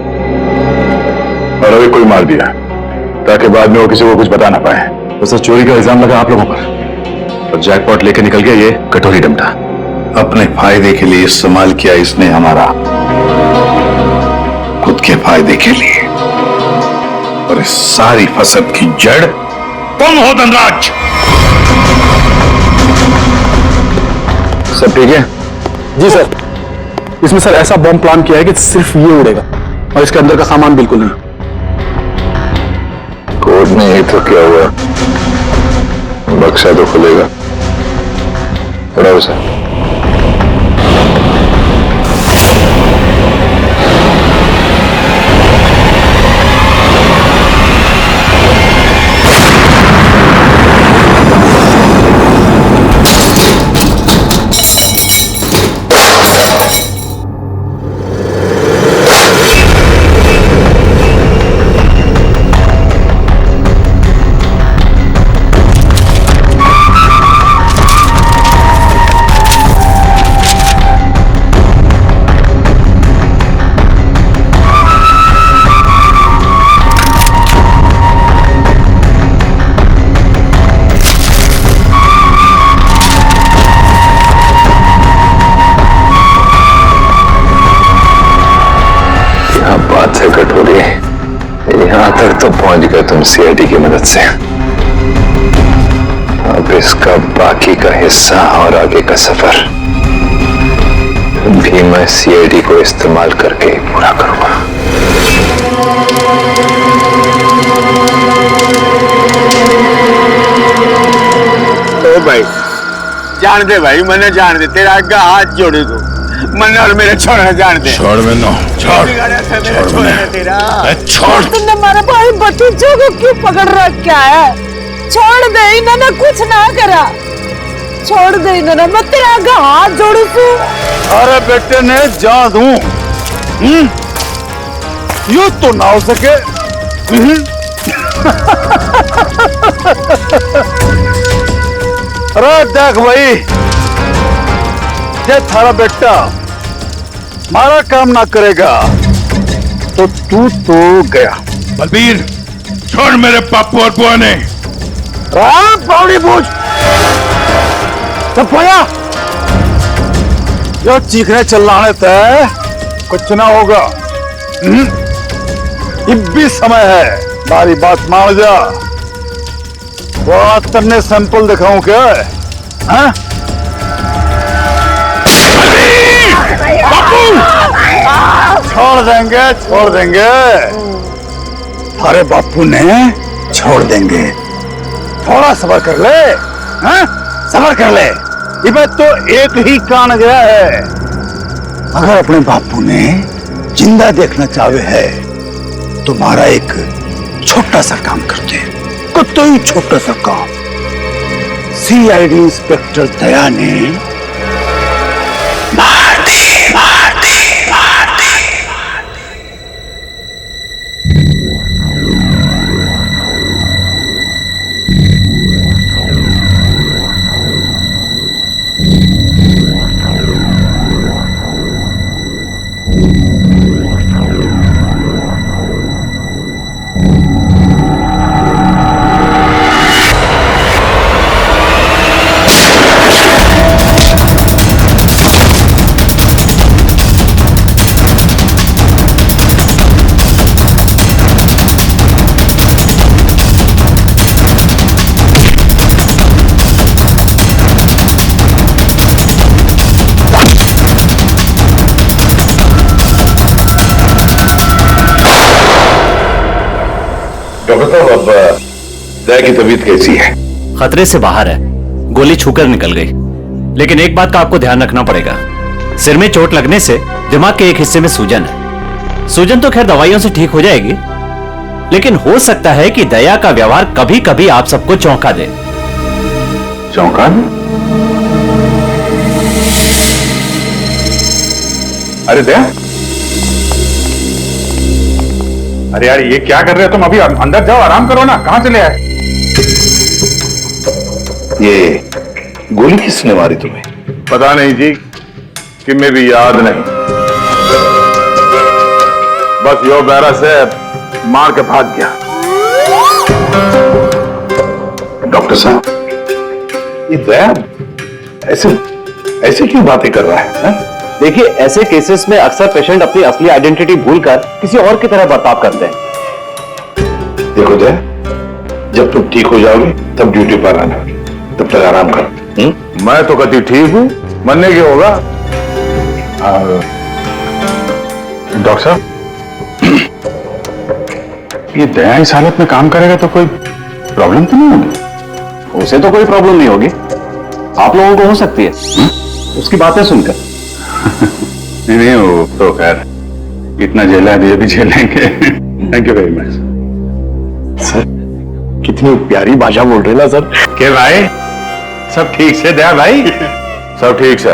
और अभी कोई मार दिया ताकि बाद में वो किसी को कुछ बता ना पाए। तो सर, चोरी का इल्जाम लगा आप लोगों पर और जैकपॉट लेके निकल गया ये कटोरी डमटा। अपने फायदे के लिए इस्तेमाल किया इसने हमारा, खुद के फायदे के लिए। और इस सारी फसद की जड़ तुम हो धनराज। सब ठीक है? जी सर, इसमें सर ऐसा बम प्लान किया है कि सिर्फ ये उड़ेगा और इसके अंदर का सामान बिल्कुल नहीं। कोर्ट में ये तो क्या हुआ, बक्सा तो खुलेगा। बड़ा सर, यहां तक तो पहुंच गए तुम सीआईडी की मदद से। अब इसका बाकी का हिस्सा और आगे का सफर भी मैं सीआईडी को इस्तेमाल करके पूरा करूंगा। ओ भाई जान दे भाई, मैंने जान दे, तेरा आगे हाथ जोड़े तू मन और मेरे छोड़ना जान दे। छोड़ मैंने, छोड़ छोड़। तुमने हमारे भाई भतीजों को क्यों पकड़ रखा है? छोड़ दे, इन्होंने कुछ ना करा। छोड़ दे इन्होंने, मैं तेरे आगे हाथ जोड़ू तू। अरे बेटे ने जा दूं, यूं तो ना हो सके। अरे देख भाई, ये थारा बेटा हमारा काम ना करेगा तो तू तो गया। बलबीर छोड़ मेरे पापू और बुआ ने। पौड़ी पूछ तो पोया, जो चीखने चिल्लाने तय कुछ ना होगा। अब भी समय है, हमारी बात मान जा। वो तेने सैंपल दिखाऊं क्या? हाँ? छोड़ देंगे, छोड़ देंगे। अरे बापू ने छोड़ देंगे, थोड़ा सब्र कर ले। हाँ? सब्र कर ले, ये तो एक ही कान गया है। अगर अपने बापू ने जिंदा देखना चाहे है तो तुम्हारा एक छोटा सा काम करते हैं, तो ही छोटा सा काम। सीआईडी इंस्पेक्टर दया ने मार दी, मार दी, मार दी। डॉक्टर साहब, अब दया की तबीयत कैसी है? खतरे से बाहर है, गोली छूकर निकल गई। लेकिन एक बात का आपको ध्यान रखना पड़ेगा, सिर में चोट लगने से दिमाग के एक हिस्से में सूजन है। सूजन तो खैर दवाइयों से ठीक हो जाएगी, लेकिन हो सकता है कि दया का व्यवहार कभी कभी आप सबको चौंका दे। चौंका दे? अरे दया, अरे यार ये क्या कर रहे हो तुम? अभी अंदर जाओ, आराम करो ना। कहां चले आए? ये गोली किसने मारी तुम्हें? पता नहीं जी, कि मैं भी याद नहीं। बस यो बैरा से मार के भाग गया। डॉक्टर साहब, ये दया ऐसे ऐसे क्यों बातें कर रहा है? देखिए, ऐसे केसेस में अक्सर पेशेंट अपनी असली आइडेंटिटी भूलकर किसी और की तरह बर्ताव करते हैं। देखो दया, जब तुम ठीक हो जाओगे तब ड्यूटी पर आना, तब तक आराम करो। मैं तो कभी ठीक हूं, मरने के होगा। डॉक्टर साहब, ये दया इस हालत में काम करेगा तो कोई प्रॉब्लम तो नहीं होगी? उसे तो कोई प्रॉब्लम नहीं होगी, आप लोगों को हो सकती है उसकी बातें सुनकर। नहीं, वो तो खैर इतना झेला है, ये भी झेलेंगे। Thank you very much sir. कितनी प्यारी भाषा बोल रहे ना सर। के भाई, सब ठीक से दया भाई? सब ठीक से।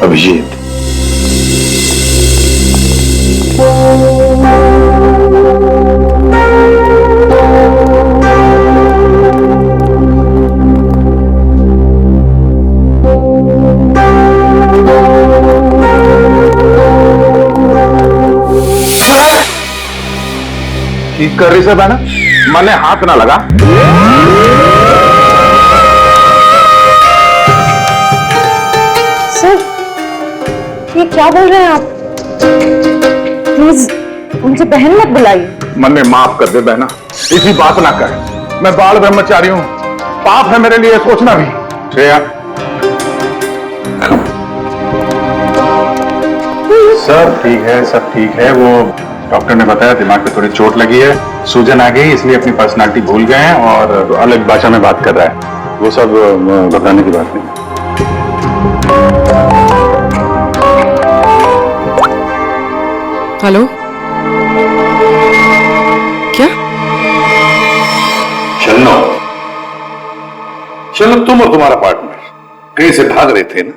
अभिजीत, ठीक कर रही से बहना, मैंने हाथ ना लगा। सर, ये क्या बोल रहे हैं आप? प्लीज मुझे बहन मत बुलाइए। मन में माफ कर दे बहना, इसी बात ना कर। मैं बाल ब्रह्मचारी हूँ, पाप है मेरे लिए सोचना भी। श्रेया, सब ठीक है, सब ठीक है। वो डॉक्टर ने बताया दिमाग पे थोड़ी चोट लगी है, सूजन आ गई, इसलिए अपनी पर्सनालिटी भूल गए हैं और अलग भाषा में बात कर रहा है। वो सब बताने की बात नहीं। हेलो, क्या? शन्नो, शन्नो तुम और तुम्हारा पार्टनर कहीं से भाग रहे थे ना?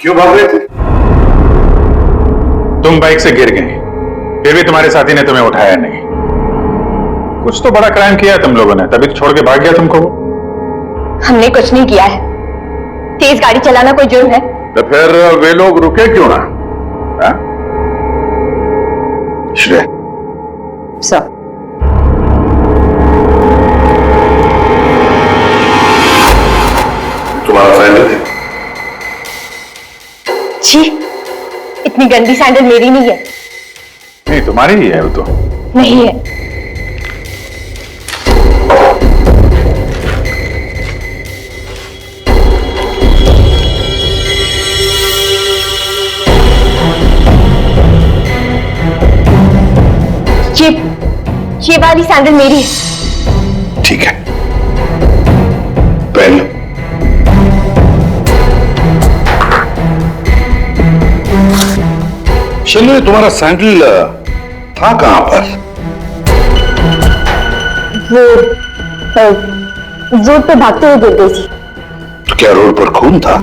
क्यों भाग रहे थे? तुम बाइक से गिर गए, फिर भी तुम्हारे साथी ने तुम्हें उठाया नहीं। कुछ तो बड़ा क्राइम किया है तुम लोगों ने, तभी तो छोड़ के भाग गया तुमको वो। हमने कुछ नहीं किया है। तेज गाड़ी चलाना कोई जुर्म है? तो फिर वे लोग रुके क्यों ना? श्रेया, सर, तुम्हारा सैंडल है? जी, इतनी गंदी सैंडल मेरी नहीं है। नहीं, तुम्हारी ही है वो तो। नहीं है। ये वाली सैंडल मेरी है। ठीक है, पहन लो। शन्नो, तुम्हारा सैंडल था कहां पर? वो रोड पे भागते हुए गिर गई थी। तो क्या रोड पर खून था?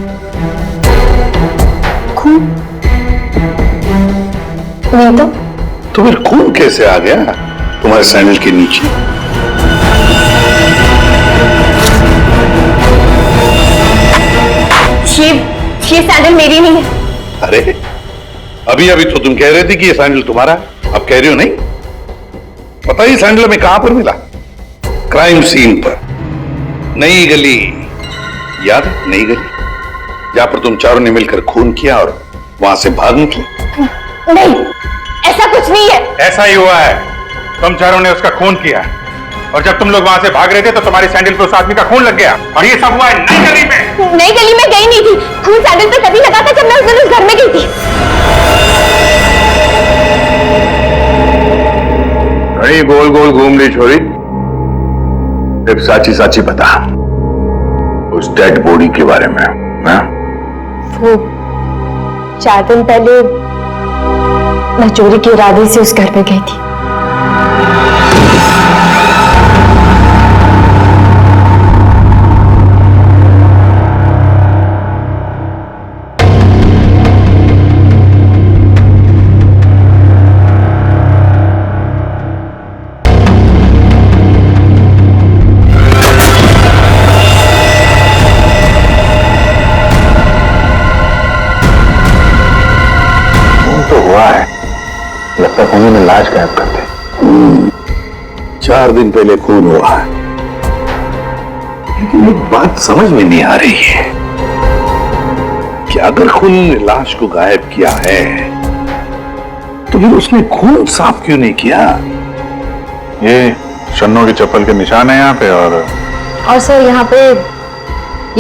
खून नहीं तो फिर खून कैसे आ गया तुम्हारे सैंडल के नीचे? ये सैंडल मेरी नहीं है। अरे अभी अभी तो तुम कह रहे थे कि ये सैंडल तुम्हारा है, अब कह रही हो नहीं? पता ही सैंडल में कहां पर मिला? क्राइम सीन पर, नई गली, याद है? नई गली, जहां पर तुम चारों ने मिलकर खून किया और वहां से भाग निकले। नहीं, ऐसा कुछ नहीं है। ऐसा ही हुआ है, तुम चारों ने उसका खून किया और जब तुम लोग वहां से भाग रहे थे तो तुम्हारी सैंडल पे उस आदमी का खून लग गया और ये सब हुआ है नई गली में। नई गली में गई नहीं थी, खून सैंडल पे तभी लगा था जब मैं उस दिन उस घर में गई थी। घड़ी गोल गोल घूम रही छोरी, एक साची साची बता उस डेड बॉडी के बारे में। हाँ? वो 4 दिन पहले मैं चोरी के इरादे से उस घर में गई थी। लगता है खूनी में लाश गायब करते। 4 दिन पहले खून हुआ है, लेकिन एक बात समझ में नहीं आ रही है कि अगर खूनी ने लाश को गायब किया है तो फिर उसने खून साफ क्यों नहीं किया? ये शन्नो की चप्पल के निशान है यहाँ पे और सर यहाँ पे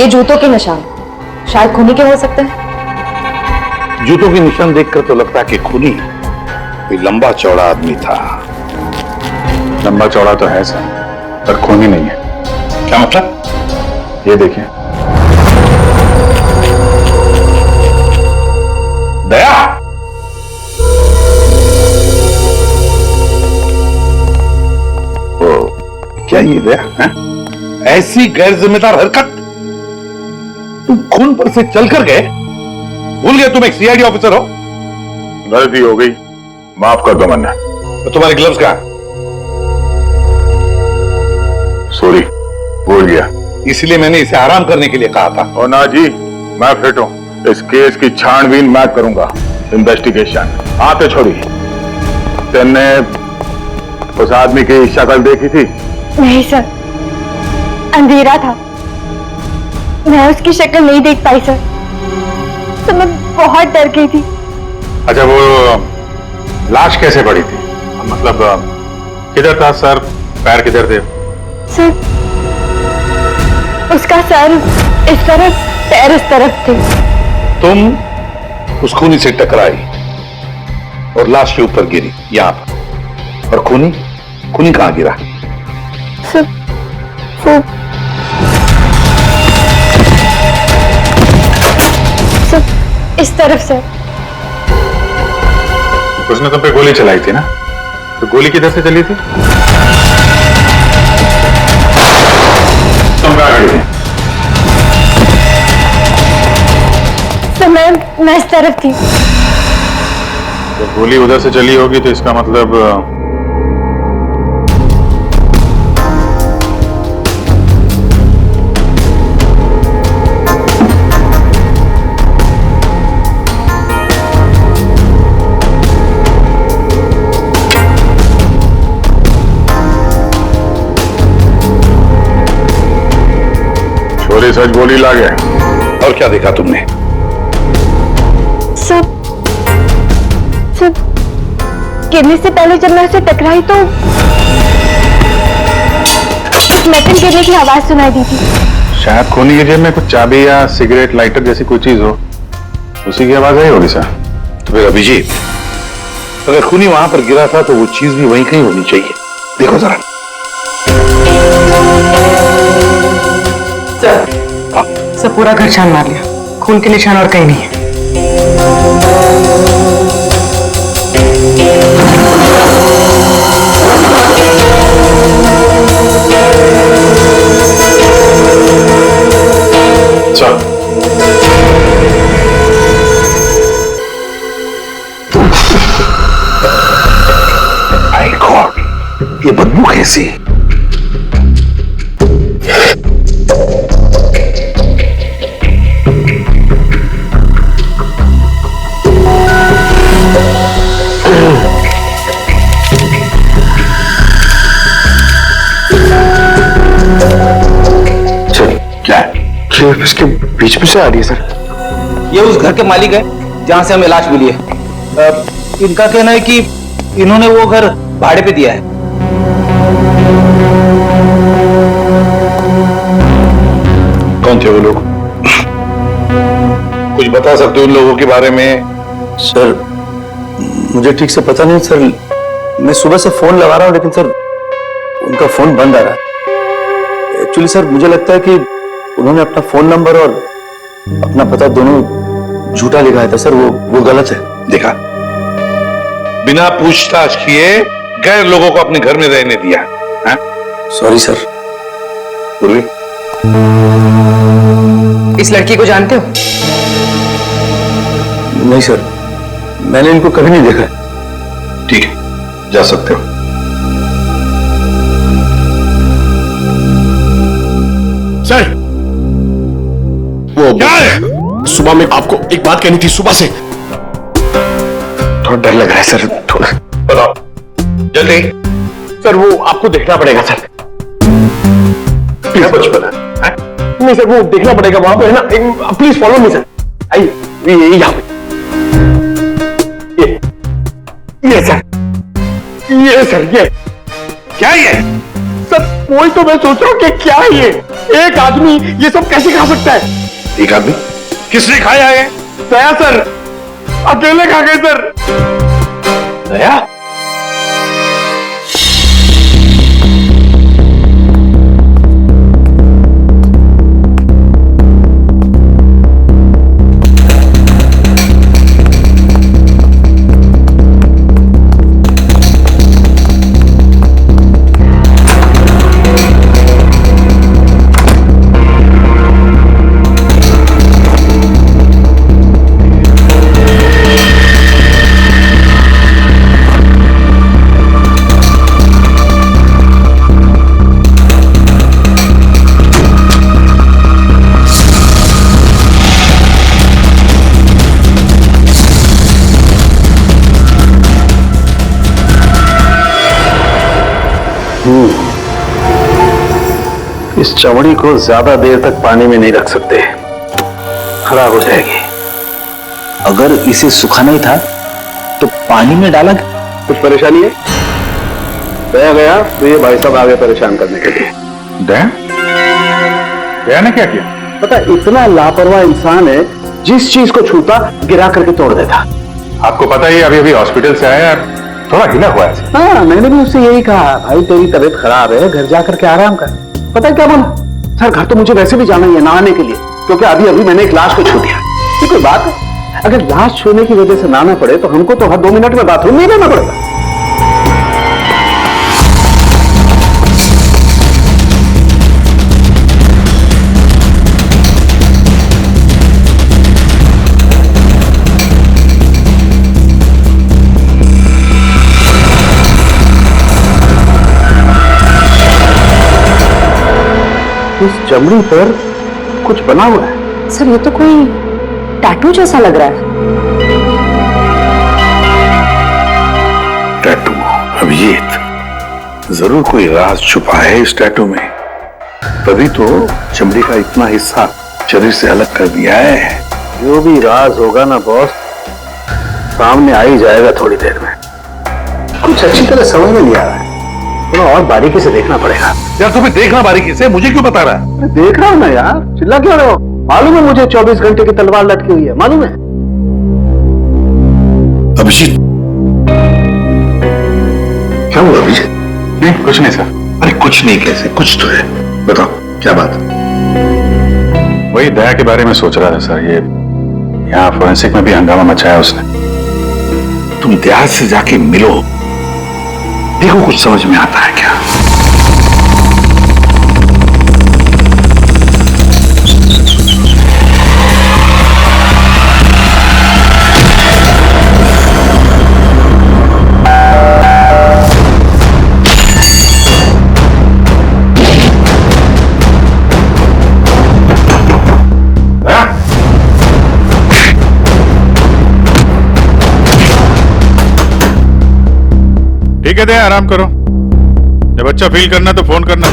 ये जूतों के निशान शायद खूनी के हो सकते हैं। जूतों के निशान देखकर तो लगता है कि खूनी कोई लंबा चौड़ा आदमी था। लंबा चौड़ा तो है सर, पर खूनी नहीं है। क्या मतलब? ये देखिए। दया, क्या ये दया है? ऐसी गैर जिम्मेदार हरकत? तुम खून पर से चलकर गए, भूल गए तुम एक सीआईडी ऑफिसर हो? गलती हो गई, माफ कर दो मन्ना। तो तुम्हारे ग्लव्स कहां? सॉरी, भूल गया। इसलिए मैंने इसे आराम करने के लिए कहा था। और ना जी, मैं फिट हूं। इस केस की छानबीन मैं करूंगा, इन्वेस्टिगेशन। आते छोड़िए। तुमने उस आदमी की शक्ल देखी थी? नहीं सर, अंधेरा था, मैं उसकी शक्ल नहीं देख पाई सर। तो मैं बहुत डर गई थी। अच्छा, वो लाश कैसे पड़ी थी? मतलब किधर था सर, पैर किधर थे? सर, उसका सर इस तरफ, पैर इस तरफ थे। तुम उस खूनी से टकराई और लाश के ऊपर गिरी यहां पर, और खूनी कहां गिरा? सर, वो इस तरफ से। उसने तुम पे गोली चलाई थी ना, तो गोली किधर से चली थी? तुम कहां खड़ी थी? सर, मैं इस तरफ थी। जब गोली उधर से चली होगी तो इसका मतलब छोरी सच गोली ला गया। और क्या देखा तुमने? सब गिरने से पहले जब मैं उसे टकराई तो मेटल गिरने की आवाज सुनाई दी थी। शायद खूनी की जेब में कुछ चाबी या सिगरेट लाइटर जैसी कोई चीज हो, उसी की आवाज आई होगी सर। तो फिर अभिजीत, अगर खूनी वहां पर गिरा था तो वो चीज भी वहीं कहीं होनी चाहिए। देखो जरा। सब पूरा घर छान मार लिया, खून के निशान और कहीं नहीं है। माय गॉड, ये बदबू कैसी? इसके बीच में से आ रही है सर। ये उस घर के मालिक है जहां से हमें लाश मिली है। इनका कहना है कि इन्होंने वो घर भाड़े पे दिया है। कौन थे वो लोग? कुछ बता सकते हो उन लोगों के बारे में? सर, मुझे ठीक से पता नहीं सर। मैं सुबह से फोन लगा रहा हूं लेकिन सर उनका फोन बंद आ रहा है। एक्चुअली सर मुझे लगता है कि उन्होंने अपना फोन नंबर और अपना पता दोनों झूठा लिखा था सर। वो गलत है। देखा, बिना पूछताछ किए गैर लोगों को अपने घर में रहने दिया। Sorry sir. पूर्वी, इस लड़की को जानते हो? नहीं सर, मैंने इनको कभी नहीं देखा। ठीक है, जा सकते हो। सर, वो क्या है? सुबह में आपको एक बात कहनी थी, सुबह से। थोड़ा डर लग रहा है सर, थोड़ा। बताओ जल्दी। सर, वो आपको देखना पड़ेगा सर। क्या बचपन है? नहीं सर, वो देखना पड़ेगा वहां पे, है ना। Please follow me sir. आइए यहाँ पे। ये सर, ये क्या ये? सर, वही तो मैं सोच रहा हूँ कि क्या है ये। एक आदमी ये सब कैसे खा सकता है? एक आदमी? किसने खाया है? दया सर, अकेले खा गए सर। दया? इस चमड़ी को ज्यादा देर तक पानी में नहीं रख सकते, खराब हो जाएगी। अगर इसे सुखाना ही था तो पानी में डाला। कुछ परेशानी है? दया गया तो ये भाई साहब आगे परेशान करने के लिए। दया ने क्या किया? पता इतना लापरवाह इंसान है, जिस चीज को छूता गिरा करके तोड़ देता। आपको पता ही अभी अभी हॉस्पिटल से आया यार, थोड़ा हिला हुआ है। हाँ, मैंने भी उससे यही कहा, भाई तेरी तबीयत खराब है, घर जा करके आराम कर। पता है क्या बोला? सर घर तो मुझे वैसे भी जाना ही है नहाने के लिए, क्योंकि अभी अभी मैंने एक लाश को छू दिया। ये कोई बात है? अगर लाश छूने की वजह से नहाना पड़े तो हमको तो हर 2 मिनट में बाथरूम में रहना पड़ेगा। इस चमड़ी पर कुछ बना हुआ है। सर ये तो कोई टैटू जैसा लग रहा है। टैटू? अभिजीत, जरूर कोई राज छुपा है इस टैटू में, तभी तो चमड़ी का इतना हिस्सा शरीर से अलग कर दिया है। जो भी राज होगा ना बॉस, सामने आ ही जाएगा थोड़ी देर में। कुछ अच्छी तरह समझ में नहीं आ रहा है, थोड़ा और बारीकी से देखना पड़ेगा। यार तुम्हें देखना बारीकी से, मुझे क्यों बता रहा है? देख रहा हूं ना यार, चिल्ला क्यों रहे हो? मालूम है मुझे 24 घंटे की तलवार लटकी हुई है, मालूम है। अभिजीत, क्या हुआ अभिजीत? नहीं कुछ नहीं सर। अरे कुछ नहीं कैसे? कुछ तो है, बताओ क्या बात? वही दया के बारे में सोच रहा था सर। ये यहाँ फोरेंसिक में भी हंगामा मचाया उसने। तुम दया से जाके मिलो, देखो कुछ समझ में आता है क्या। ठीक है दया, आराम करो। जब अच्छा फील करना तो फोन करना।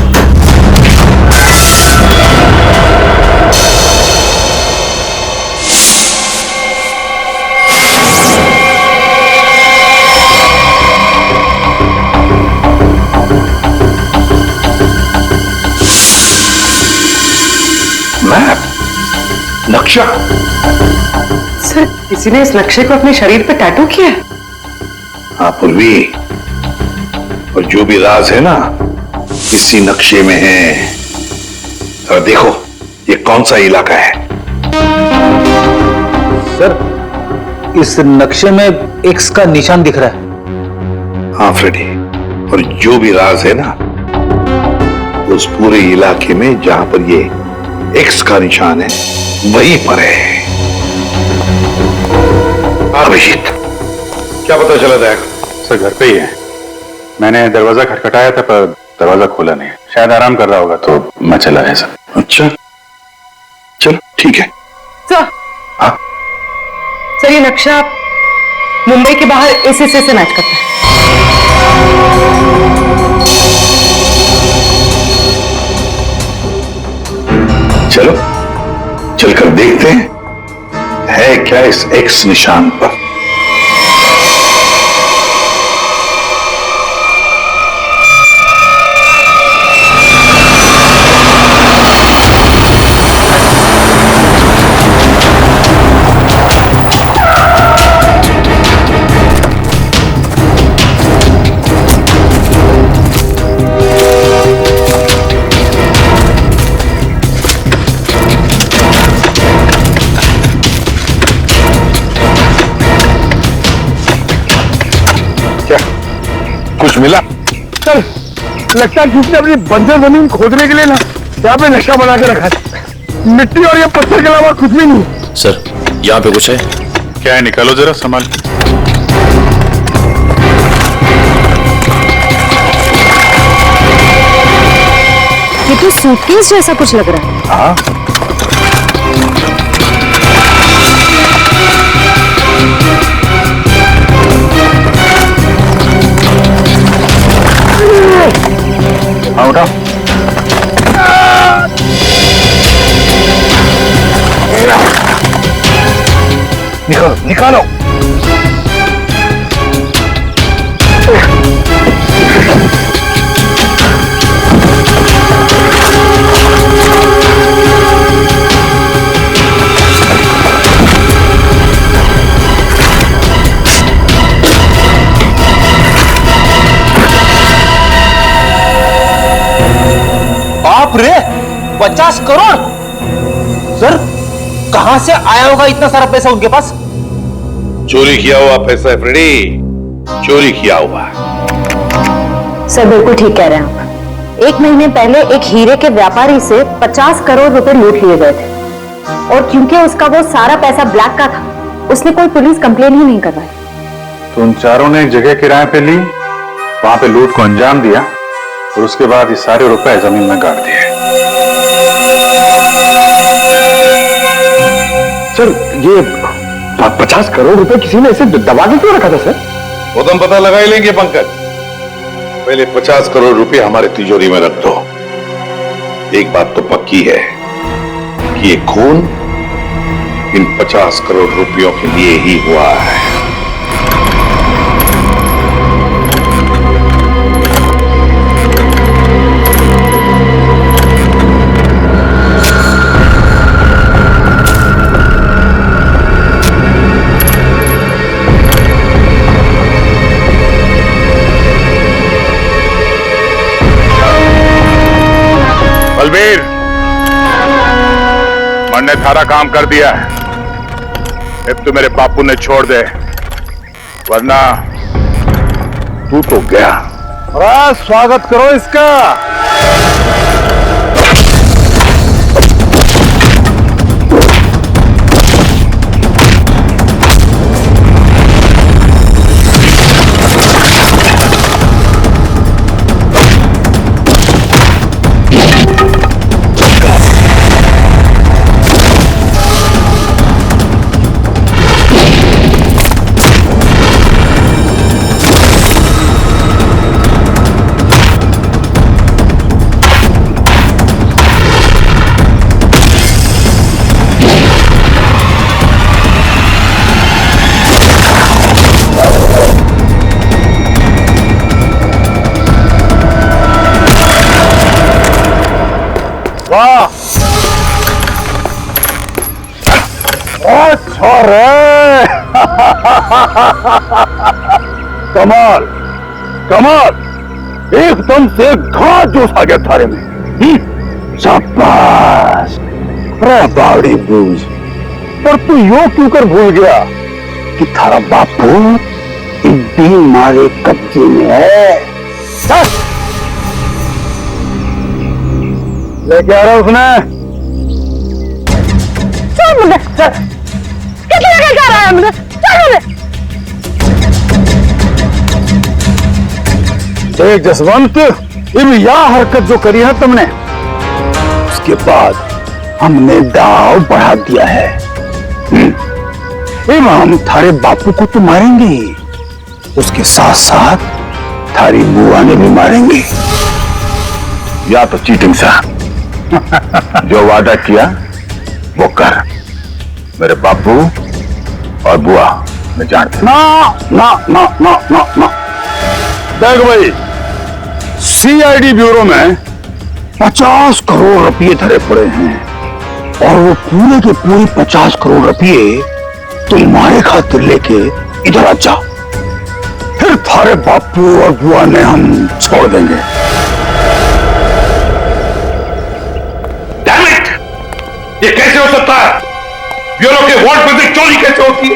मैप? नक्शा? सर किसी ने इस नक्शे को अपने शरीर पे टैटू किया है? हाँ पूर्वी, और जो भी राज है ना इसी नक्शे में है। और देखो ये कौन सा इलाका है। सर इस नक्शे में एक्स का निशान दिख रहा है। हाँ फ्रेडी, और जो भी राज है ना उस पूरे इलाके में जहां पर ये एक्स का निशान है वहीं पर है। अभिजीत, क्या पता चला था? सर घर पे ही है। मैंने दरवाजा खटखटाया था पर दरवाजा खोला नहीं, शायद आराम कर रहा होगा तो मैं चला गया सर। अच्छा चलो ठीक है। सर हाँ सर ये नक्शा मुंबई के बाहर इस हिस्से से मैच करता है। चलो चलकर देखते हैं है क्या इस एक्स निशान पर। कुछ मिला? सर लगता है किसने अपनी बंजर जमीन खोदने के लिए ना यहाँ पे नक्शा बना के रखा है। मिट्टी और ये पत्थर के अलावा कुछ भी नहीं। सर यहाँ पे कुछ है? क्या है, निकालो जरा संभाल। ये तो सूटकेस जैसा कुछ लग रहा है। हाँ हाँ उठाओ। निकालो निकालो। बाप रे, 50 करोड़। सर, कहां से आया होगा इतना सारा पैसा उनके पास? चोरी किया हुआ पैसा है फ्रेडी, चोरी किया हुआ। सर बिल्कुल ठीक कह रहे हैं आप। 1 महीने पहले एक हीरे के व्यापारी से 50 करोड़ रुपए लूट लिए गए थे, और क्योंकि उसका वो सारा पैसा ब्लैक का था, उसने कोई पुलिस कंप्लेन ही नहीं करवाई। तो उन चारों ने एक जगह किराए पे ली, वहां पे लूट को अंजाम दिया, और उसके बाद ये सारे रुपए जमीन में गाड़ दिए। सर, ये 50 करोड़ रुपए किसी ने इसे दबा के क्यों रखा था सर? वो तो हम पता लगा ही लेंगे पंकज। पहले 50 करोड़ रुपए हमारे तिजोरी में रख दो। एक बात तो पक्की है कि ये खून इन 50 करोड़ रुपयों के लिए ही हुआ है। बलबीर, मन ने थारा काम कर दिया है। अब तो मेरे बापू ने छोड़ दे, वरना तू तो गया। स्वागत करो इसका। वाह, कमाल कमाल, एकदम से घाट जोश आ गया थारे में। शाबाश। अरे बावड़ी बूझ, पर तू यो क्यों कर भूल गया कि थारा बापू इब्बी मारे कब्जे में है। लेके आ रहा उसने। चल मुझे, चल कितने लेके जा रहा है मुझे, चल मुझे। देख जसवंत, इन यह हरकत जो करी है तुमने, उसके बाद हमने दाव बढ़ा दिया है। हम थारे बापू को तो मारेंगे ही, उसके साथ साथ थारी बुआ ने भी मारेंगे। या तो चीटिंग सा जो वादा किया वो कर। मेरे बापू और बुआ मैं जानता। ना ना ना ना ना ना, देख भाई, सीआईडी ब्यूरो में 50 करोड़ रुपए धरे पड़े हैं, और वो पूरे के पूरे 50 करोड़ रुपए तुम्हारे खातिर लेके इधर आ जा। फिर थारे बापू और बुआ ने हम छोड़ देंगे। ये कैसे हो सकता है? ब्यूरो के वार्ड पर से चोरी कैसे होती है?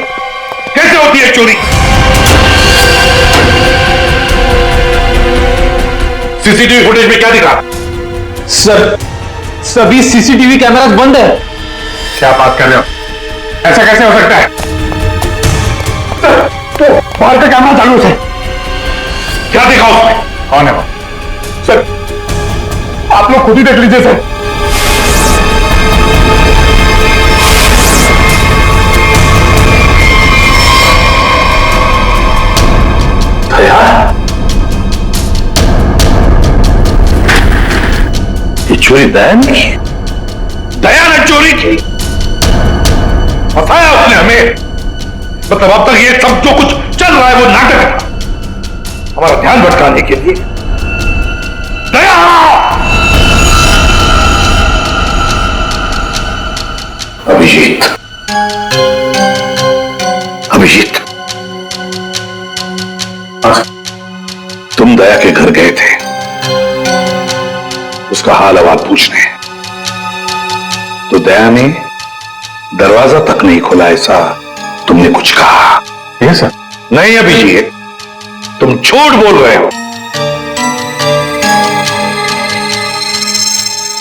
कैसे होती है चोरी? सीसीटीवी फुटेज में क्या दिखा? सर, सभी सीसीटीवी कैमरास बंद है। क्या बात कर रहे हो? ऐसा कैसे हो सकता है? सर, तो बाहर का कैमरा चालू है। क्या दिखा उसमें? कौन है वो? सर, आप लोग खुद ही देख लीजिए सर। ये चोरी दया ने की? दया ने चोरी की? फंसाया उसने हमें। मतलब अब तक ये सब जो कुछ चल रहा है वो नाटक है, हमारा ध्यान भटकाने के लिए। दया! अभिजीत, अभिजीत, तुम दया के घर गए थे उसका हाल अहवाल पूछने, तो दया ने दरवाजा तक नहीं खोला, ऐसा तुमने कुछ कहा? Yes sir. नहीं अभिजीत, तुम झूठ बोल रहे हो।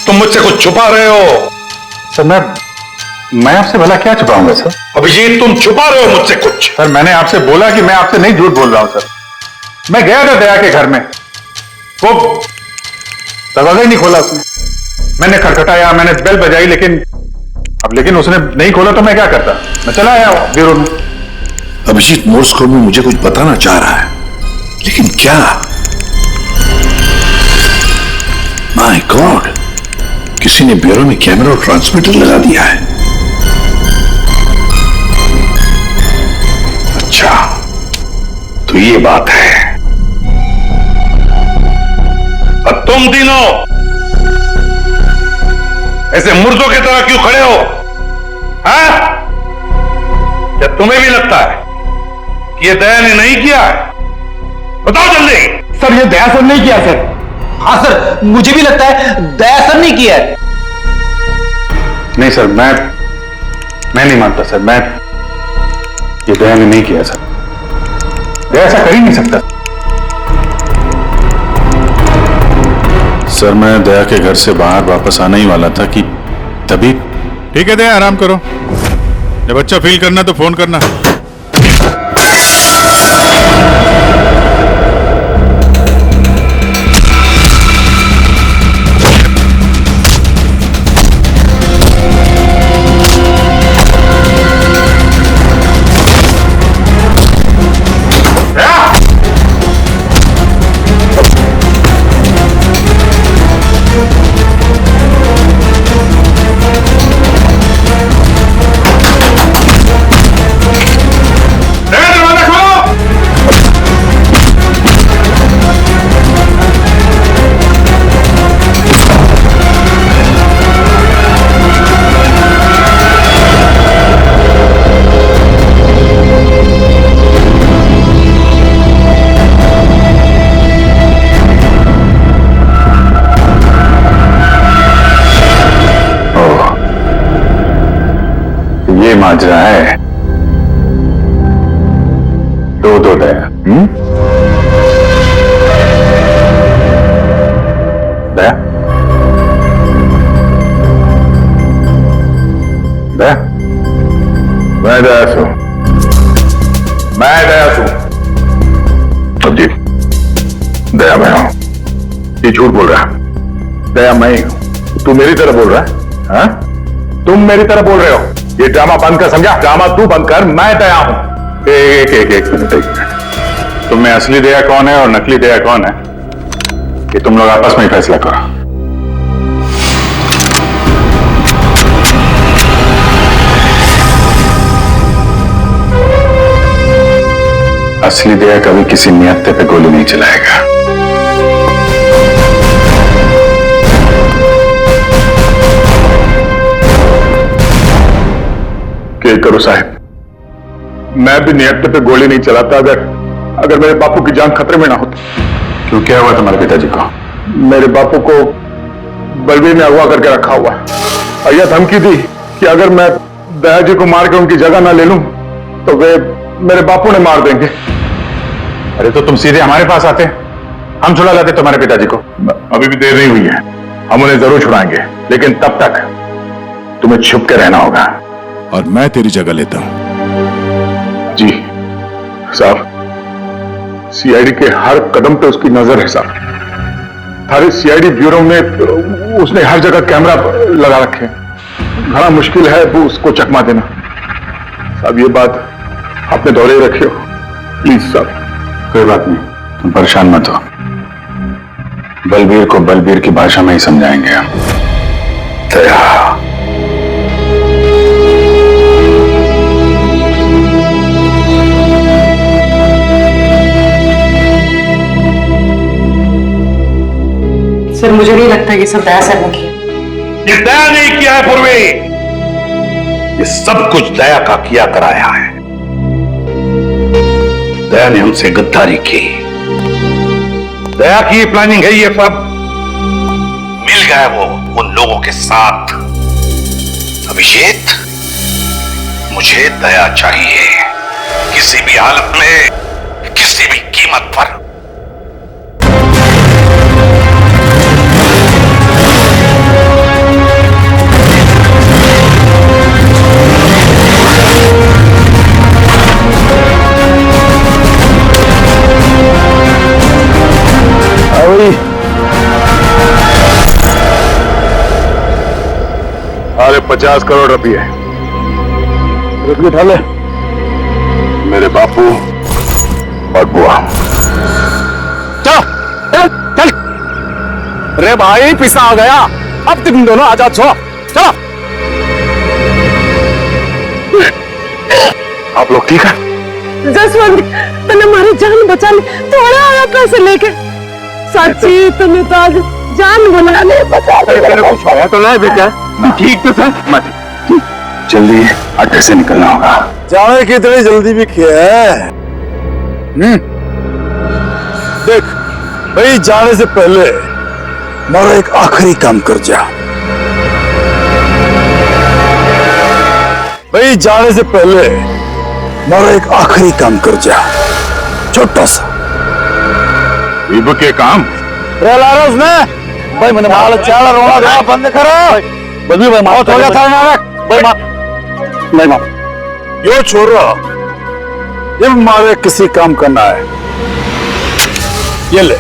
तुम मुझसे कुछ छुपा रहे हो। सर मैं आपसे भला क्या छुपाऊंगा सर? अभिजीत, तुम छुपा रहे हो मुझसे कुछ। सर मैंने आपसे बोला कि मैं आपसे नहीं झूठ बोल रहा हूं सर। मैं गया था दया के घर में, वो दरवाजा ही नहीं खोला उसने। मैंने खटखटाया, मैंने बेल बजाई, लेकिन उसने नहीं खोला तो मैं क्या करता? मैं चला आया ब्यूरो में। अभिजीत मोर्स कोड में मुझे कुछ बताना चाह रहा है, लेकिन क्या? माय गॉड, किसी ने ब्यूरो में कैमरा और ट्रांसमीटर लगा दिया है। अच्छा, तो ये बात है। और तुम तीनों ऐसे मुर्दों की तरह क्यों खड़े हो? हाँ? क्या तुम्हें भी लगता है कि ये दया ने नहीं किया है? बताओ जल्दी। सर ये दया सर नहीं किया सर। हाँ सर, मुझे भी लगता है दया सर नहीं किया है। नहीं सर, मैं नहीं मानता सर। ये दया ने नहीं किया सर। दया ऐसा कर ही नहीं सकता सर। मैं दया के घर से बाहर वापस आने ही वाला था कि तभी। ठीक है दया, आराम करो। जब अच्छा फील करना तो फोन करना। माजरा है। दो दया। दया, दया, मैं दया सू। अब जी, दया मैं हूं। ये झूठ बोल रहा है। दया मैं ही हूं। तू मेरी तरह बोल रहा है? हाँ? तुम मेरी तरह बोल रहे हो। ये ड्रामा बंद कर, समझा? ड्रामा तू बंद कर, मैं दया हूं। एक मिनट। तुम में असली दया कौन है और नकली दया कौन है, ये तुम लोग आपस में ही फैसला करो। असली दया कभी किसी नियत्ते पे गोली नहीं चलाएगा। करो साहब, मैं भी नियत्ते पे गोली नहीं चलाता अगर मेरे बापू की जान खतरे में ना होती। क्यों, क्या हुआ तुम्हारे पिताजी को? मेरे बापू को बलबीर ने अगवा करके रखा हुआ और यह धमकी दी कि अगर मैं दया जी को मार के उनकी जगह ना ले लूं तो वे मेरे बापू ने मार देंगे। अरे तो तुम सीधे हमारे पास आते, हम छुड़ा लाते तुम्हारे पिताजी को। अभी भी देर नहीं हुई है, हम उन्हें जरूर छुड़ाएंगे, लेकिन तब तक तुम्हें छुप के रहना होगा। और मैं तेरी जगह लेता हूं। जी साहब, सीआईडी के हर कदम पे उसकी नजर है साहब। हर सीआईडी ब्यूरो में उसने हर जगह कैमरा लगा रखे। बड़ा मुश्किल है वो उसको चकमा देना। साहब ये बात आपने दौरे रखी हो, प्लीज साहब। कोई बात नहीं, तुम परेशान मत हो। बलबीर को बलबीर की भाषा में ही समझाएंगे हम। दया, मुझे नहीं लगता ये सब दया सर ने किया। ये दया नहीं किया है पूर्वी, ये सब कुछ दया का किया कराया है। दया ने हमसे गद्दारी की, दया की प्लानिंग है ये सब। मिल गए वो उन लोगों के साथ। अभिजीत, मुझे दया चाहिए, किसी भी हालत में, किसी भी कीमत पर। अरे 50 करोड़ रुपये उठा ले। मेरे बापू और बुआ। चल चल चल। अरे भाई पिसा आ गया, अब तुम दोनों आजाद छो। चलो। आप लोग ठीक है? जसवंत, तूने हमारी जान बचा ली, थोड़ा आया पैसे लेके। सच्ची तुमने तो आज जान बना ले, बचा ले। कुछ आया तो नहीं बेटा? ठीक तो था। मत जल्दी अड्डे से निकलना होगा। जाने की इतनी जल्दी भी क्या है? देख भाई, जाने से पहले मेरा एक आखिरी काम कर जा। भाई जाने से पहले मेरा एक आखिरी काम कर जा, छोटा सा। इब के काम लारस ने भाई मैंने माल चाल रोना दो बंद करो। बदली भाई माल हो गया था ना भाई। नहीं मां, यो छोरा, ये मारे किसी काम करना है, ये ले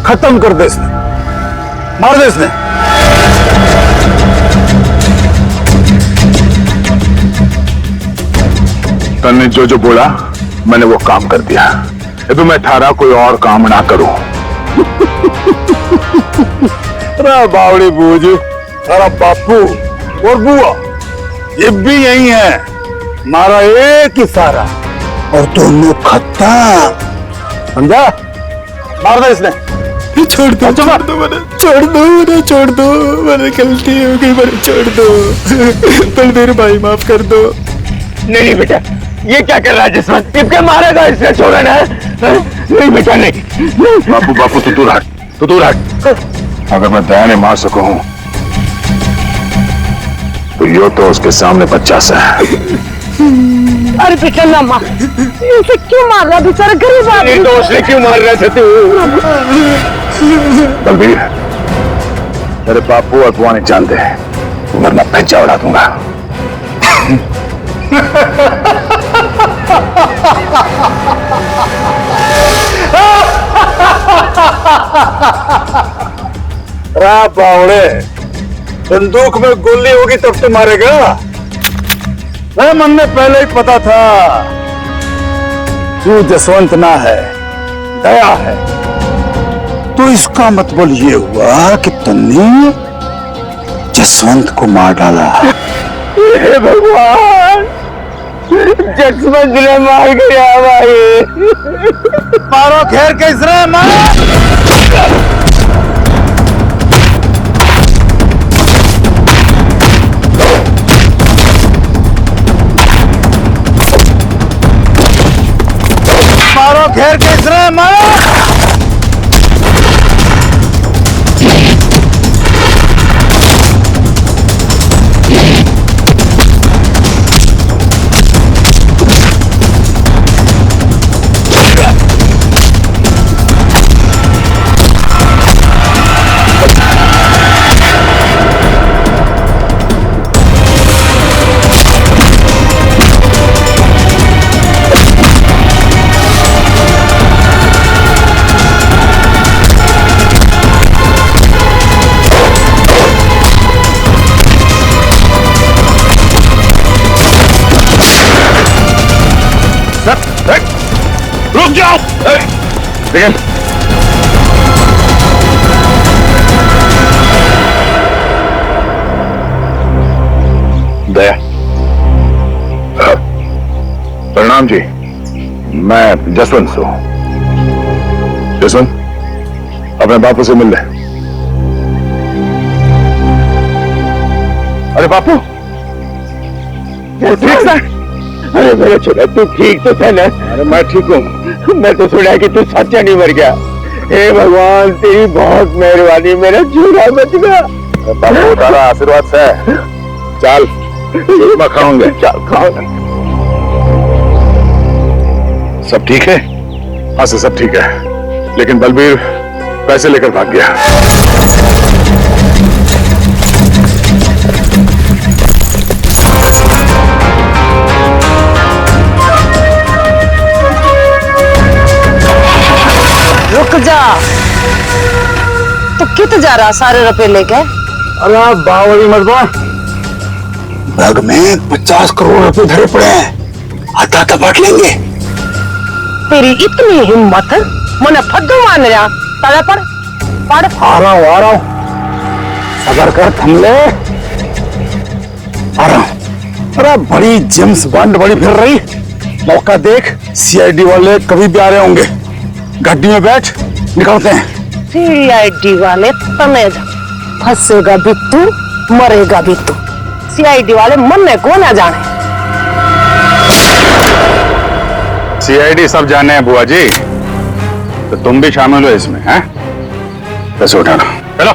खत्म कर दे इसने, मार दे इसने। तन्ने जो जो बोला मैंने वो काम कर दिया। अब मैं थारा कोई और काम ना करूं। अरे बावड़ी बूझ, तारा बापू और बुआ ये भी यही है, मारा एक ही सारा और दोनों खत्ता। समझा? मार दे इसने। छोड़ दो, छोड़ दो मैंने, छोड़ दो मैंने, छोड़ दो मैंने, गलती हो गई मैंने, छोड़ दो बलदेव भाई, माफ कर दो। नहीं बेटा, ये क्या कर रहा है जसवंत? इसके मारेगा इसने, छोड़ा ना। नहीं बेटा नहीं। बापू बापू तू दूर हट, तू दूर हट। अगर मैं दया ने मार सकूं तो यो तो उसके सामने बच्चा सा है। अरे बेटा ना मार, इसे क्यों मार रहा बेचारा गरीब आदमी? तो उसने क्यों मार रहे थे तू? बलबीर, तेरे बापू और बुआ नहीं जानते, वरना भैंचा उड़ा दूंगा। बावड़े, बंदूक में गोली होगी तब तो मारेगा। मन में पहले ही पता था तू जसवंत ना है, दया है। तो इसका मतलब ये हुआ कि तुमने जसवंत को मार डाला। हे भगवान, जसवंत ने मार गया भाई। मारो घेर के इसने, मारो। मारो घेर के इसने, मारो। रुक जाओ। देखिए, दया, प्रणाम जी, मैं जसवंत हूं। जसवंत, अपने बापू से मिल ले। अरे बापू, ठीक है? अरे मेरा छोटा, तू ठीक तो है ना? अरे मैं ठीक हूँ। मैं तो सुना कि तू सच्चा नहीं मर गया। हे भगवान, तेरी बहुत मेहरबानी, मेरा चूड़ा बच गया। बापू तारा आशीर्वाद से चल, मैं खाऊंगा। चल खाऊंगा। सब ठीक है? हाँ सर, सब ठीक है, लेकिन बलबीर पैसे लेकर भाग गया। रुक जा, तो कित जा रहा सारे रुपए लेके? अरे बावली मर्दवा, बैग में 50 करोड़ रुपए भरे पड़े हैं, आता बांट लेंगे। तेरी इतनी हिम्मत, मने फद्दू मान रहा, तारा पढ़। आ रहा हूँ, सबर कर, थम ले। आ रहा हूँ। अरे बड़ी जेम्स बॉन्ड बड़ी फिर रही, मौका देख। सीआईडी वाले कभी भी आ रहे होंगे। गाड़ी में बैठ, निकलते हैं। सीआईडी वाले तमें फंसेगा भी तू, मरेगा भी तू। सीआईडी वाले मन में को ना जाने। सीआईडी सब जाने हैं बुआ जी, तो तुम भी शामिल हो इसमें, हैं? पैसे उठाना, चलो।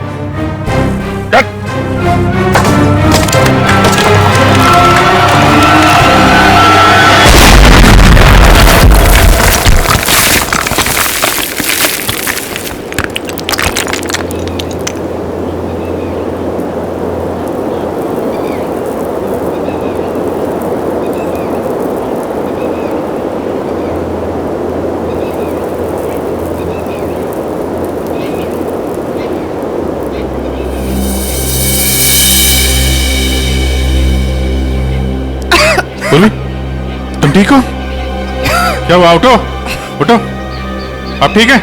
बोली, तुम ठीक हो? क्या हुआ? उठो उठो, अब ठीक है?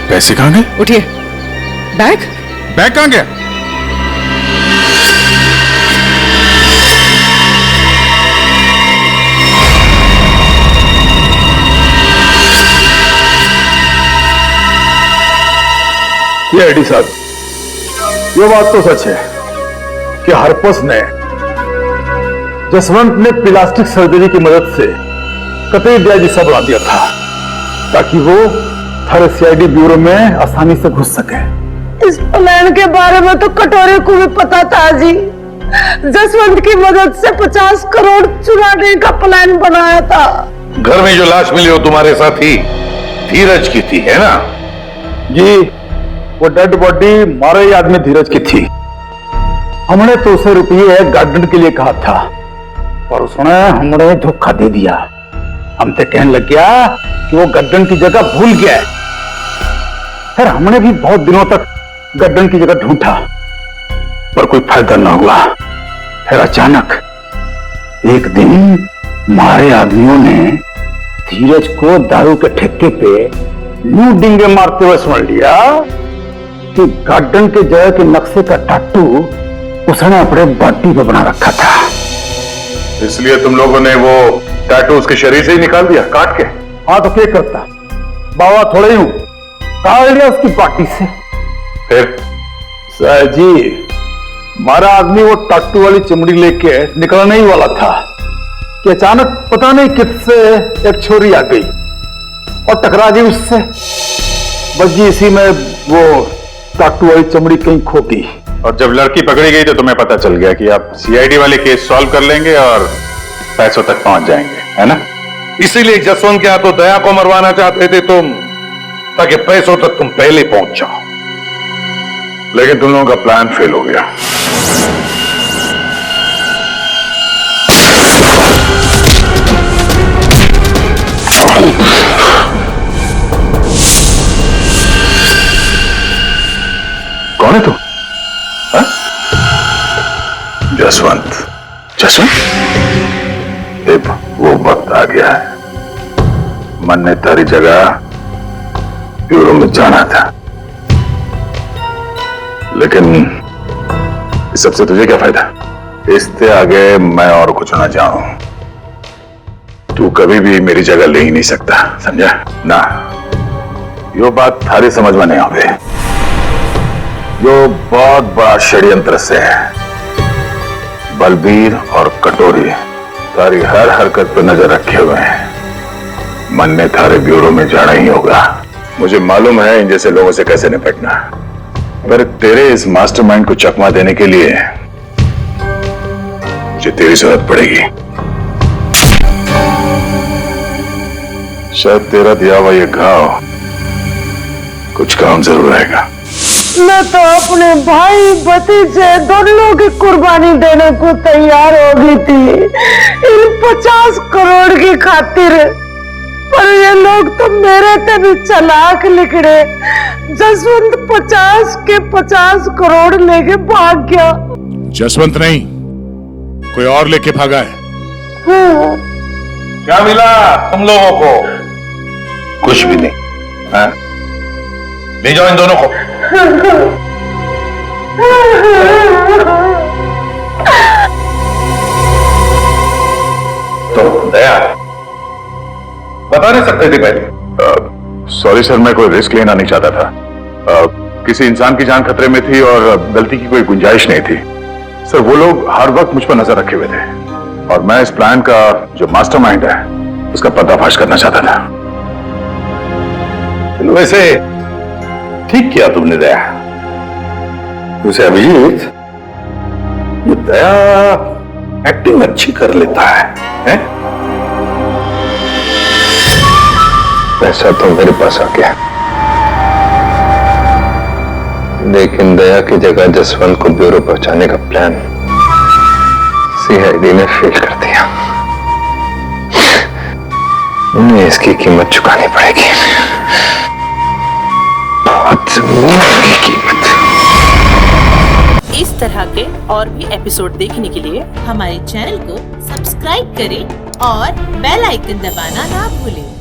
पैसे कहाँ गए? उठिए। बैग बैग कहाँ गया? ये एडी साहब, ये बात तो सच है कि हरपस ने जसवंत ने प्लास्टिक सर्जरी की मदद से कतई ब्याज हिस्सा बढ़ा दिया था ताकि वो थारे सीआईडी ब्यूरो में आसानी से घुस सके। इस प्लान के बारे में तो कटोरे को भी पता था जी। जसवंत की मदद से 50 करोड़ चुराने का प्लान बनाया था। घर में जो लाश मिली वो तुम्हारे साथी धीरज की थी, है ना? जी, वो डेड बॉडी मारे ही आदमी धीरज की थी। हमने तो उसे रुपये गार्डन के लिए कहा था, पर उसने हमने धोखा दे दिया। हम तो कहने लग गया कि वो गड्ढन की जगह भूल गया है। फिर हमने भी बहुत दिनों तक गड्ढन की जगह ढूंढा, पर कोई फायदा ना हुआ। फिर अचानक एक दिन मारे आदमियों ने धीरज को दारू के ठेके पे यूं डिंगे मारते हुए सुन लिया कि गार्डन के जगह के नक्शे का टाटू उसने अपने बॉडी पे बना रखा था। इसलिए तुम लोगों ने वो टैटू उसके शरीर से ही निकाल दिया, काट के? हाँ, तो क्या करता बाबा, थोड़े ही काट लिया उसकी बॉडी से। फिर सर जी, मारा आदमी वो टाटू वाली चमड़ी लेके निकलने ही वाला था कि अचानक पता नहीं किससे एक छोरी आ गई और टकरा गई उससे। बस जी इसी में वो टाटू वाली चमड़ी कहीं खो गई। और जब लड़की पकड़ी गई तो तुम्हें पता चल गया कि आप सीआईडी वाले केस सॉल्व कर लेंगे और पैसों तक पहुंच जाएंगे, है ना? इसीलिए जसवंत के हाथों दया को मरवाना चाहते थे तुम, ताकि पैसों तक तुम पहले पहुंच जाओ। लेकिन तुम लोगों का प्लान फेल हो गया। कौन है तू? जसवंत। जसवंत? अब वो वक्त आ गया है। मन ने तारी जगह ब्यूरो में जाना था, लेकिन इस सबसे तुझे क्या फायदा? इससे आगे मैं और कुछ ना जानूं। तू कभी भी मेरी जगह ले ही नहीं सकता, समझा ना? यो बात थारी समझ में नहीं आवे। जो बहुत बड़ा षड्यंत्र से है। बलबीर और कटोरी तारी हर हरकत पर नजर रखे हुए हैं। मन ने थारे ब्यूरो में जाना ही होगा। मुझे मालूम है इन जैसे लोगों से कैसे निपटना, पर तेरे इस मास्टरमाइंड को चकमा देने के लिए मुझे तेरी जरूरत पड़ेगी। शायद तेरा दिया हुआ ये घाव कुछ काम जरूर आएगा। मैं तो अपने भाई भतीजे दोनों की कुर्बानी देने को तैयार हो गई थी इन 50 करोड़ की खातिर, पर ये लोग तो मेरे से भी चालाक निकले। जसवंत 50 के 50 करोड़ लेके भाग गया। जसवंत नहीं, कोई और लेके भागा है। हाँ। क्या मिला तुम लोगों को? कुछ भी नहीं। हाँ? ले जाओ इन दोनों को। तो दया बता नहीं सकते थे पहले? सॉरी सर, मैं कोई रिस्क लेना नहीं चाहता था। किसी इंसान की जान खतरे में थी और गलती की कोई गुंजाइश नहीं थी। सर वो लोग हर वक्त मुझ पर नजर रखे हुए थे और मैं इस प्लान का जो मास्टरमाइंड है उसका पर्दाफाश करना चाहता था। चलो वैसे ठीक किया तुमने दया। वैसे अभिजीत, ये दया एक्टिंग अच्छी कर लेता है? पैसा तो मेरे पास आ गया, लेकिन दया की जगह जसवंत को ब्यूरो पहुंचाने का प्लान सीआईडी ने फेल कर दिया। उन्हें इसकी कीमत चुकानी पड़ेगी, बहुत महंगी कीमत। इस तरह के और भी एपिसोड देखने के लिए हमारे चैनल को सब्सक्राइब करें और बेल आइकन दबाना ना भूलें।